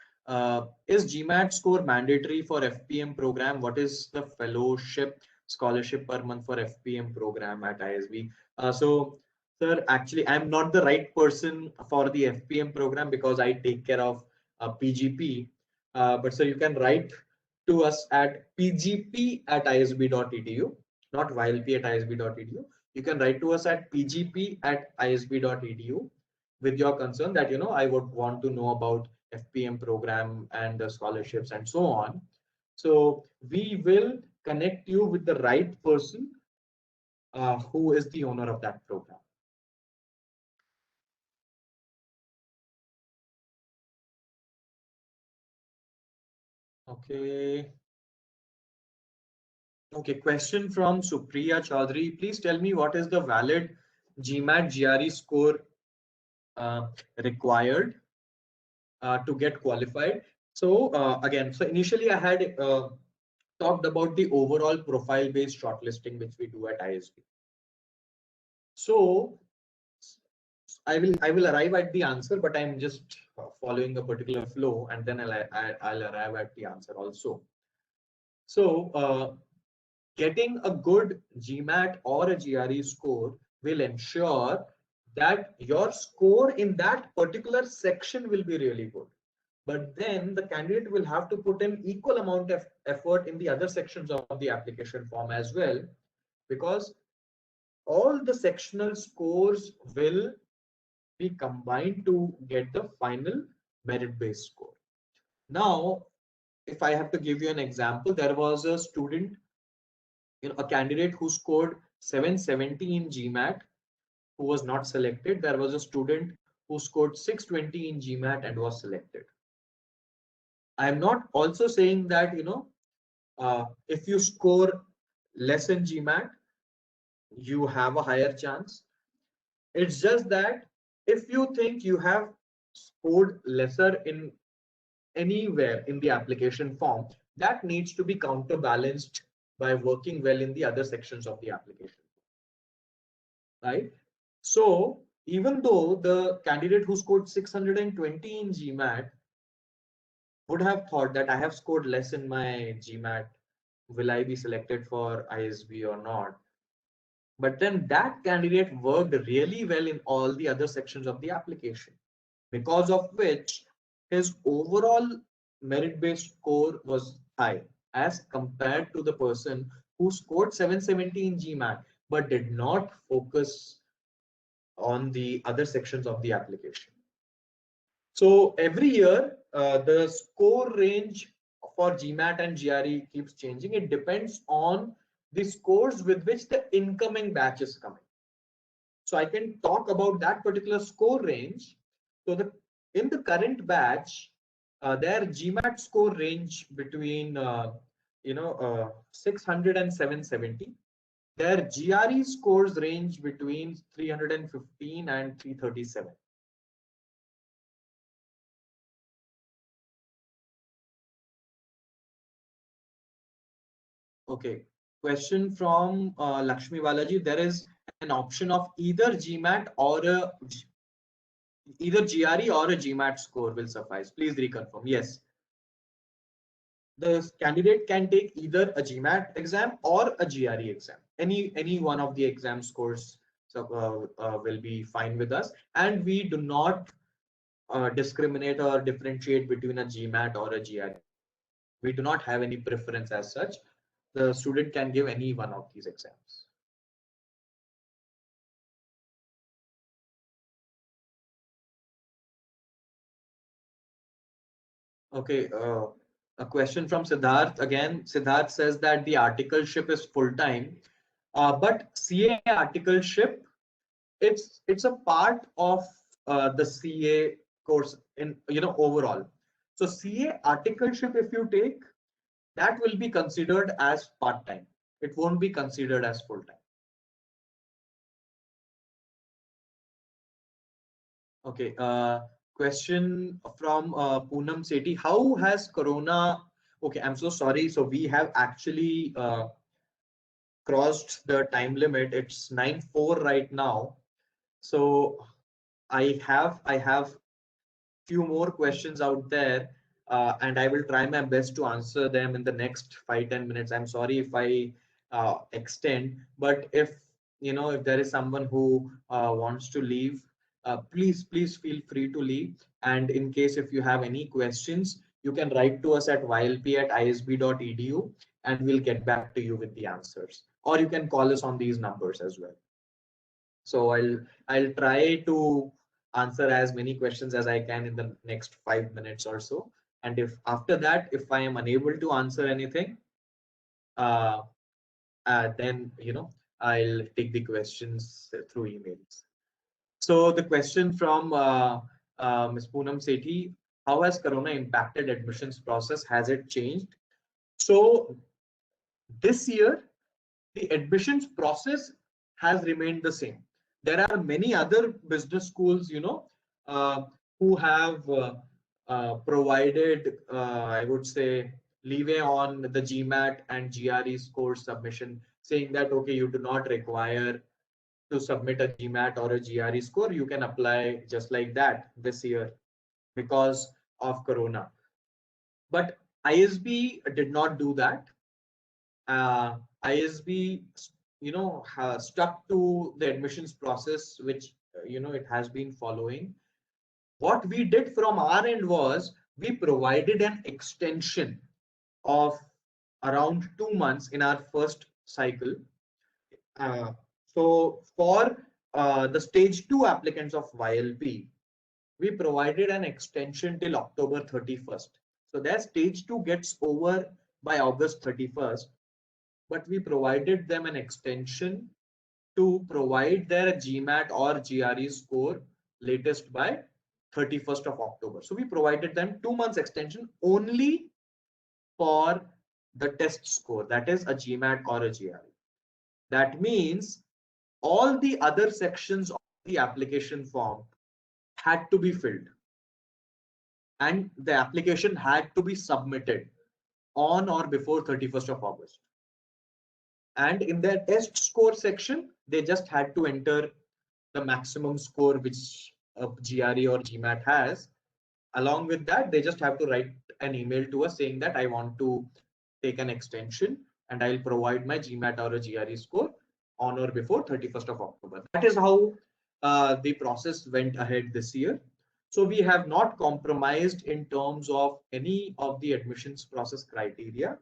is GMAT score mandatory for FPM program? What is the fellowship scholarship per month for FPM program at ISB? So, sir, actually, I'm not the right person for the FPM program because I take care of PGP. But sir, you can write to us at pgp@isb.edu, not ylp@isb.edu. You can write to us at pgp@isb.edu with your concern that I would want to know about FPM program and the scholarships and so on. So we will connect you with the right person who is the owner of that program. Okay. Okay, question from Supriya Chaudhary. Please tell me what is the valid Gmat GRE score required to get qualified. So again, so initially I had talked about the overall profile based shortlisting which we do at ISB. So I will arrive at the answer, but I'm just following a particular flow, and then I'll arrive at the answer also. So getting a good GMAT or a GRE score will ensure that your score in that particular section will be really good. But then the candidate will have to put in equal amount of effort in the other sections of the application form as well, because all the sectional scores will be combined to get the final merit-based score. Now, if I have to give you an example, there was a student, a candidate who scored 770 in GMAT who was not selected. There was a student who scored 620 in GMAT and was selected. I am not also saying that, if you score less in GMAT, you have a higher chance. It's just that if you think you have scored lesser in anywhere in the application form, that needs to be counterbalanced by working well in the other sections of the application, right? So even though the candidate who scored 620 in GMAT would have thought that I have scored less in my GMAT, will I be selected for ISB or not? But then that candidate worked really well in all the other sections of the application, because of which his overall merit-based score was high as compared to the person who scored 770 in GMAT but did not focus on the other sections of the application. So every year, the score range for Gmat and GRE keeps changing. It depends on the scores with which the incoming batch is coming. So I can talk about that particular score range. So in the current batch, their Gmat score range between 600 and 770. Their GRE scores range between 315 and 337. Okay, question from Lakshmi Balaji. There is an option of either GMAT or either GRE or a GMAT score will suffice. Please reconfirm. Yes. The candidate can take either a GMAT exam or a GRE exam. Any one of the exam scores will be fine with us. And we do not discriminate or differentiate between a GMAT or a GRE. We do not have any preference as such. The student can give any one of these exams. Okay, a question from Siddharth. Again, Siddharth says that the articleship is full-time, but CA articleship, it's a part of the CA course in overall. So CA articleship, if you take, that will be considered as part-time. It won't be considered as full-time. Okay, question from Poonam Sethi. How has Corona? Okay, I'm so sorry. So we have actually crossed the time limit. It's 9:04 right now. So I have few more questions out there, and I will try my best to answer them in the next 5-10 minutes. I'm sorry if I extend, but if if there is someone who wants to leave, please feel free to leave. And in case if you have any questions, you can write to us at ylp@isb.edu, and we'll get back to you with the answers. Or you can call us on these numbers as well. So I'll try to answer as many questions as I can in the next 5 minutes or so. And if after that, if I am unable to answer anything, uh, then I'll take the questions through emails. So the question from Ms. Poonam Sethi: how has Corona impacted admissions process? Has it changed? So this year, the admissions process has remained the same. There are many other business schools, uh, who have provided, I would say, leeway on the GMAT and GRE score submission, saying that, okay, you do not require to submit a GMAT or a GRE score. You can apply just like that this year because of Corona. But ISB did not do that. ISB, stuck to the admissions process, which it has been following. What we did from our end was we provided an extension of around 2 months in our first cycle. So for the stage 2 applicants of YLP, we provided an extension till October 31st. So their stage 2 gets over by August 31st. But we provided them an extension to provide their GMAT or GRE score latest by 31st of October. So we provided them 2 months extension only for the test score, that is a GMAT or a GRE. That means all the other sections of the application form had to be filled, and the application had to be submitted on or before 31st of August. And in their test score section, they just had to enter the maximum score which a GRE or GMAT has. Along with that, they just have to write an email to us saying that I want to take an extension and I'll provide my GMAT or a GRE score on or before 31st of October. That is how the process went ahead this year. So we have not compromised in terms of any of the admissions process criteria,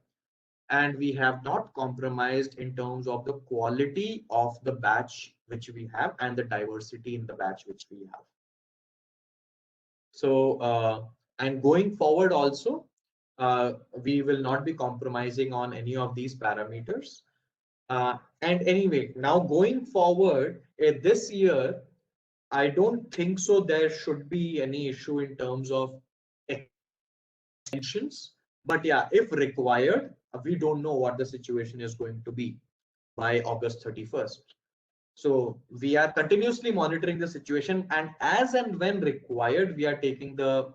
and we have not compromised in terms of the quality of the batch which we have and the diversity in the batch which we have. So and going forward also, we will not be compromising on any of these parameters. And anyway, now going forward, this year, I don't think so there should be any issue in terms of extensions. But yeah, if required, we don't know what the situation is going to be by August 31st. So we are continuously monitoring the situation, and as and when required, we are taking the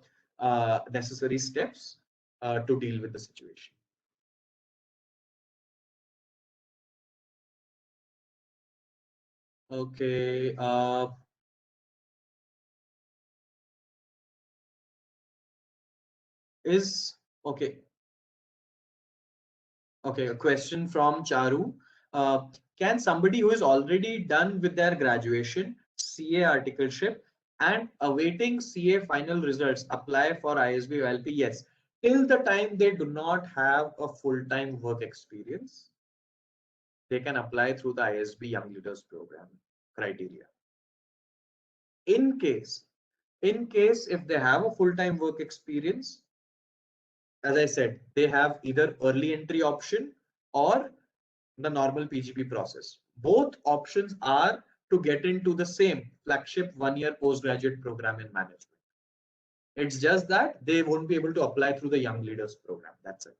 necessary steps to deal with the situation. Okay. Okay. Okay, a question from Charu. Can somebody who is already done with their graduation, CA articleship, and awaiting CA final results apply for ISB or LP? Yes, till the time they do not have a full-time work experience, they can apply through the ISB Young Leaders Programme criteria. In case if they have a full-time work experience, as I said, they have either early entry option or the normal PGP process. Both options are to get into the same flagship 1-year postgraduate program in management. It's just that they won't be able to apply through the Young Leaders Program. That's it.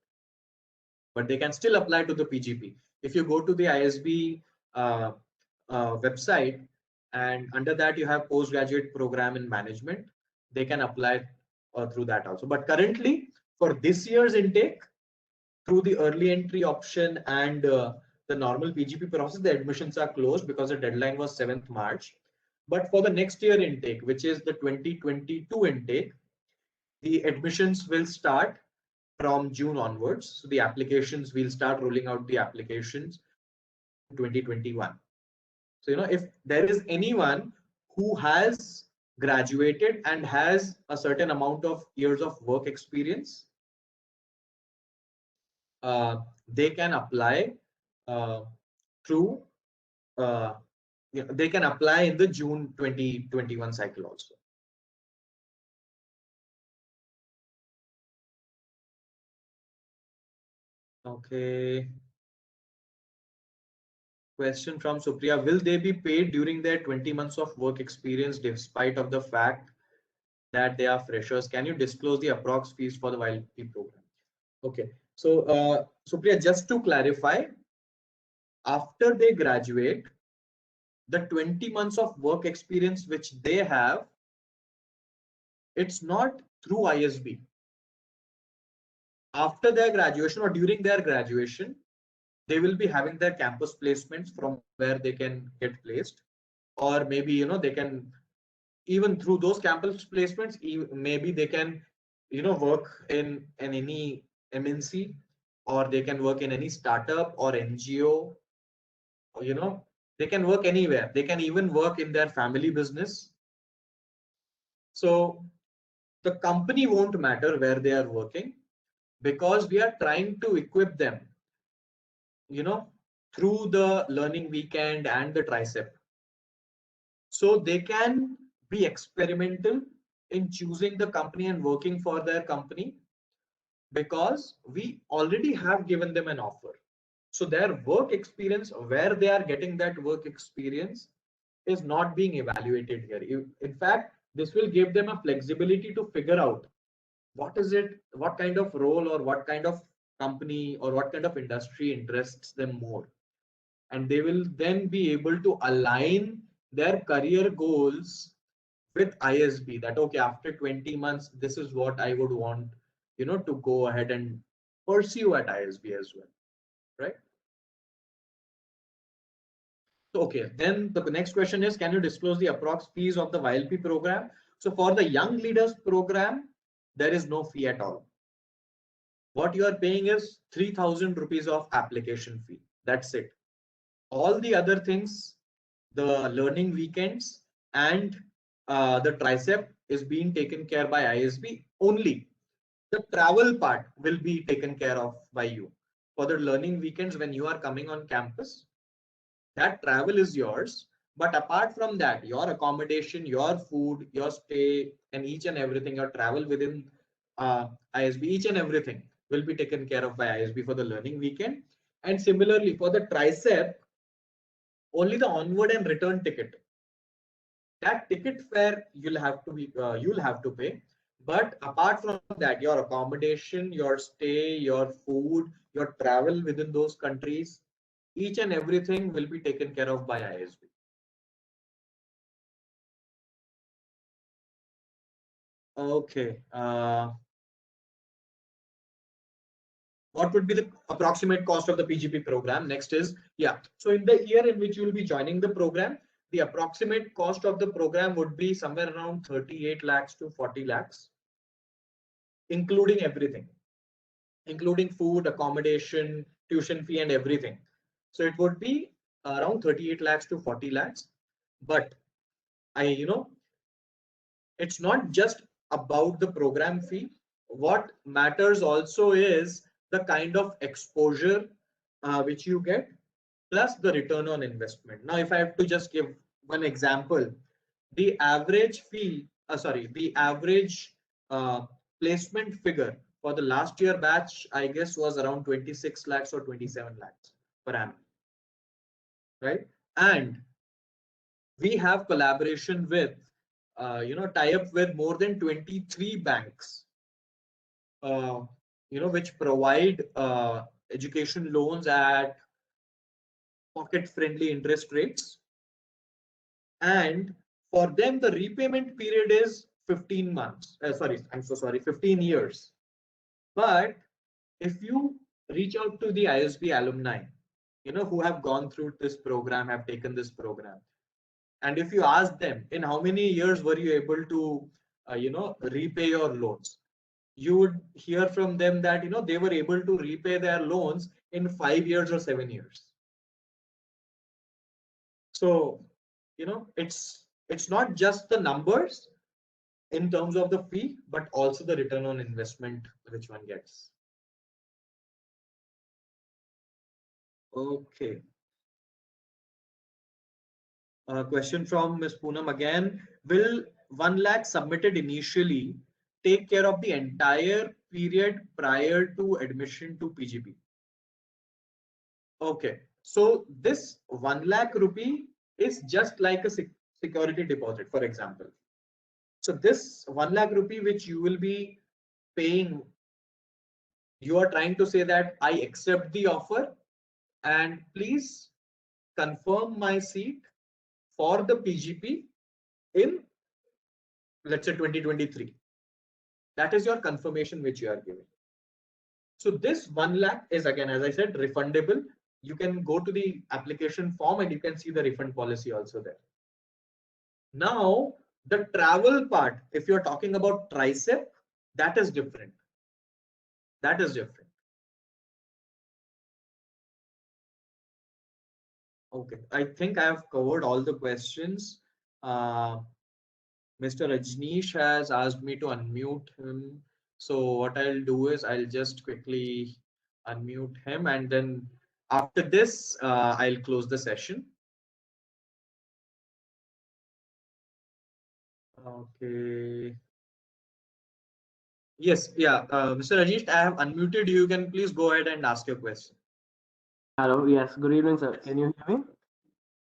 But they can still apply to the PGP. If you go to the ISB website, and under that you have postgraduate program in management, they can apply through that also. But currently, for this year's intake, through the early entry option and the normal PGP process, the admissions are closed because the deadline was 7th March. But for the next year intake, which is the 2022 intake, the admissions will start from June onwards. So the applications, we'll start rolling out the applications 2021. So, if there is anyone who has graduated and has a certain amount of years of work experience, they can apply through, they can apply in the June 2021 cycle also. Okay. Question from Supriya: will they be paid during their 20 months of work experience despite of the fact that they are freshers? Can you disclose the approx fees for the YLP program? Okay. So Supriya, just to clarify, after they graduate, the 20 months of work experience which they have, it's not through ISB. After their graduation or during their graduation, they will be having their campus placements from where they can get placed, or maybe they can, even through those campus placements, maybe they can work in any MNC, or they can work in any startup or NGO, or, they can work anywhere. They can even work in their family business. So the company won't matter where they are working, because we are trying to equip them through the learning weekend and the tricep, so they can be experimental in choosing the company and working for their company, because we already have given them an offer. So their work experience, where they are getting that work experience, is not being evaluated here. In fact, this will give them a flexibility to figure out what kind of role or what kind of company or what kind of industry interests them more. And they will then be able to align their career goals with ISB, that okay, after 20 months, this is what I would want, to go ahead and pursue at ISB as well, right? So, okay, then the next question is, can you disclose the approx fees of the YLP program? So for the Young Leaders Program, there is no fee at all. What you are paying is 3,000 rupees of application fee. That's it. All the other things, the learning weekends and the tricep, is being taken care by ISB. Only the travel part will be taken care of by you. For the learning weekends, when you are coming on campus, that travel is yours. But apart from that, your accommodation, your food, your stay, and each and everything, your travel within ISB, each and everything will be taken care of by ISB for the learning weekend. And similarly, for the tricep, only the onward and return ticket, that ticket fare you'll have to pay. But apart from that, your accommodation, your stay, your food, your travel within those countries, each and everything will be taken care of by ISB. Okay. What would be the approximate cost of the PGP program? Next is, so in the year in which you will be joining the program, the approximate cost of the program would be somewhere around 38 lakhs to 40 lakhs, including everything, including food, accommodation, tuition fee, and everything. So it would be around 38 lakhs to 40 lakhs. But it's not just about the program fee. What matters also is the kind of exposure which you get, plus the return on investment. Now, if I have to just give one example, the average fee, the average uh, placement figure for the last year batch, I guess, was around 26 lakhs or 27 lakhs per annum, right? And we have collaboration with, tie up with more than 23 banks, uh, which provide education loans at pocket-friendly interest rates. And for them, the repayment period is 15 months. I'm so sorry, 15 years. But if you reach out to the ISB alumni, who have gone through this program, have taken this program, and if you ask them, in how many years were you able to, repay your loans, you would hear from them that, they were able to repay their loans in 5 years or 7 years. So, it's not just the numbers in terms of the fee, but also the return on investment which one gets. Okay. Question from Ms. Poonam again. Will 1 lakh submitted initially take care of the entire period prior to admission to PGP? Okay. So this 1 lakh rupee is just like a security deposit, for example. So this 1 lakh rupee which you will be paying, you are trying to say that I accept the offer and please confirm my seat for the PGP in, let's say, 2023. That is your confirmation which you are giving. So this 1 lakh is, again, as I said, refundable. You can go to the application form and you can see the refund policy also there. Now, the travel part, if you're talking about tricep, that is different. That is different. Okay, I think I have covered all the questions. Mr. Rajneesh has asked me to unmute him. So what I'll do is I'll just quickly unmute him, and then after this, I'll close the session. Okay. Yes, yeah. Mr. Rajneesh, I have unmuted you. You can please go ahead and ask your question.
Hello, yes, good evening, sir. Can you hear me?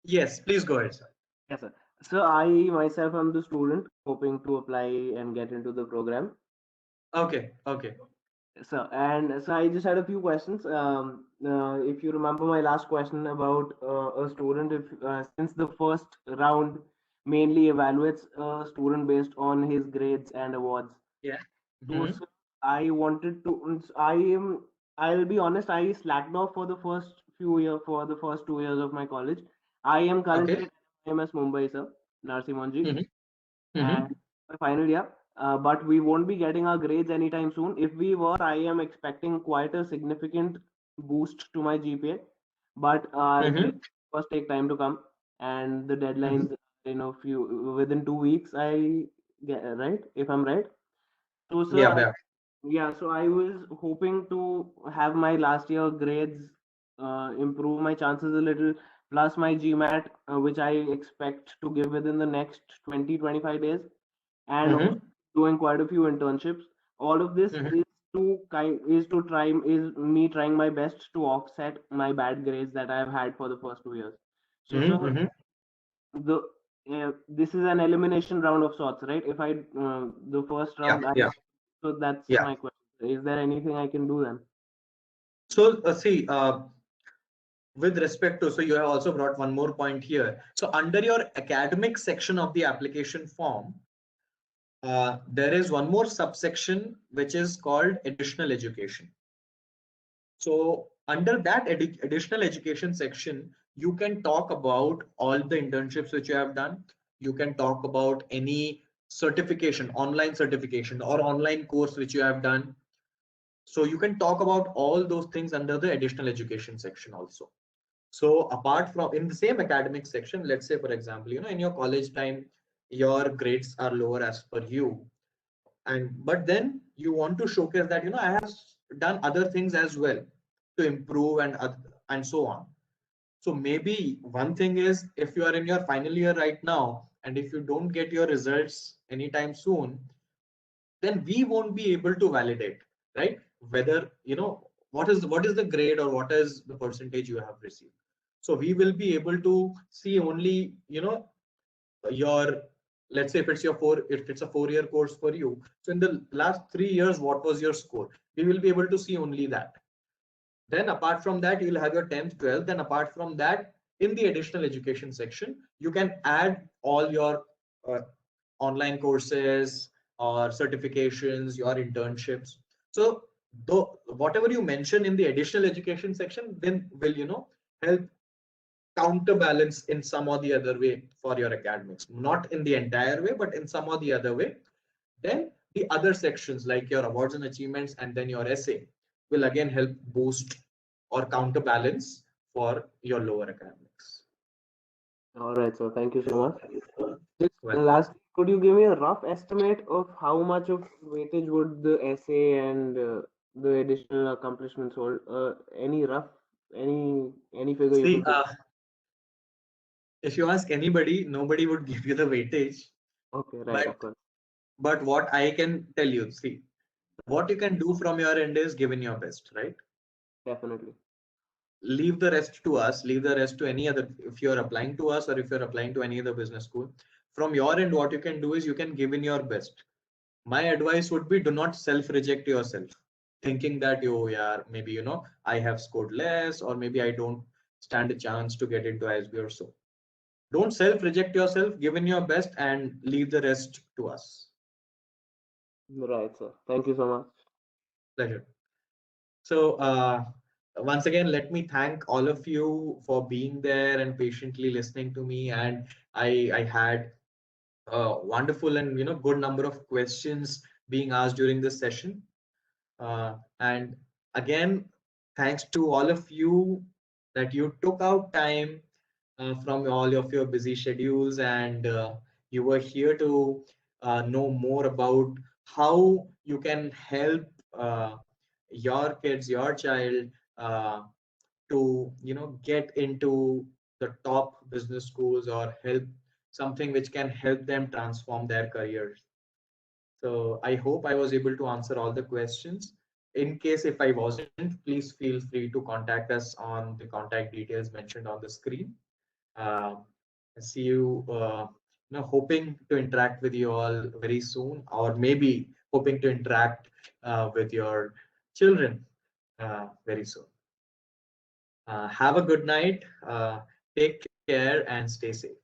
Yes, please go ahead, sir.
Yes, sir. So I myself am the student hoping to apply and get into the program.
Okay, okay.
So, and so I just had a few questions. If you remember my last question about a student, if since the first round mainly evaluates a student based on his grades and awards.
Yeah.
So I wanted to, I'll be honest, I slacked off for the first 2 years of my college. I am currently at IMS Mumbai, sir, Narsimonji, and my final year. But we won't be getting our grades anytime soon. If we were, I am expecting quite a significant boost to my GPA. But grades first take time to come, and the deadlines, within 2 weeks, I get right, if I'm right. So, sir, so I was hoping to have my last year grades improve my chances a little, plus my Gmat, which I expect to give within the next 20-25 days, and also doing quite a few internships. All of this is me trying my best to offset my bad grades that I have had for the first 2 years. So, sir, this is an elimination round of sorts, right? If I the first round, so that's my question. Is there anything I can do then?
So see, with respect to, so you have also brought one more point here. So under your academic section of the application form, there is one more subsection which is called additional education. So under that additional education section, you can talk about all the internships which you have done. You can talk about any certification, online certification or online course which you have done. So you can talk about all those things under the additional education section also. So apart from in the same academic section, let's say, for example, in your college time, your grades are lower as per you, but then you want to showcase that I have done other things as well to improve and so on. So maybe one thing is, if you are in your final year right now and if you don't get your results anytime soon, then we won't be able to validate, right, whether what is the grade or what is the percentage you have received. So we will be able to see only your, let's say if it's a 4-year course for you, so in the last 3 years what was your score, we will be able to see only that. Then apart from that, you'll have your 10th 12th, and apart from that, in the additional education section you can add all your uh, online courses or certifications, your internships. So though whatever you mention in the additional education section then will help counterbalance in some or the other way for your academics, not in the entire way but in some or the other way. Then the other sections like your awards and achievements and then your essay will again help boost or counterbalance for your lower academics.
All right, so thank you so much. Just
Well,
last, could you give me a rough estimate of how much of weightage would the essay and the additional accomplishments hold? Any rough, any figure you
see,
could give?
if you ask anybody, nobody would give you the weightage.
Okay, right,
But
of course,
what I can tell you, see, what you can do from your end is give in your best, right?
definitely.
Leave the rest to us. Leave the rest to any other. If you're applying to us or if you're applying to any other business school, from your end, what you can do is you can give in your best. My advice would be, do not self-reject yourself, thinking that yeah, maybe I have scored less or maybe I don't stand a chance to get into ISB or so. Don't self-reject yourself. Give in your best and leave the rest to us.
Right, sir. Thank you so much.
Pleasure. So once again, let me thank all of you for being there and patiently listening to me. And I had a wonderful and good number of questions being asked during this session. And again, thanks to all of you that you took out time from all of your busy schedules and you were here to know more about how you can help your kids, your child to get into the top business schools or help something which can help them transform their careers. So I hope I was able to answer all the questions. In case if I wasn't, please feel free to contact us on the contact details mentioned on the screen. Uh, See you, hoping to interact with you all very soon, or maybe hoping to interact with your children very soon. Have a good night. Take care and stay safe.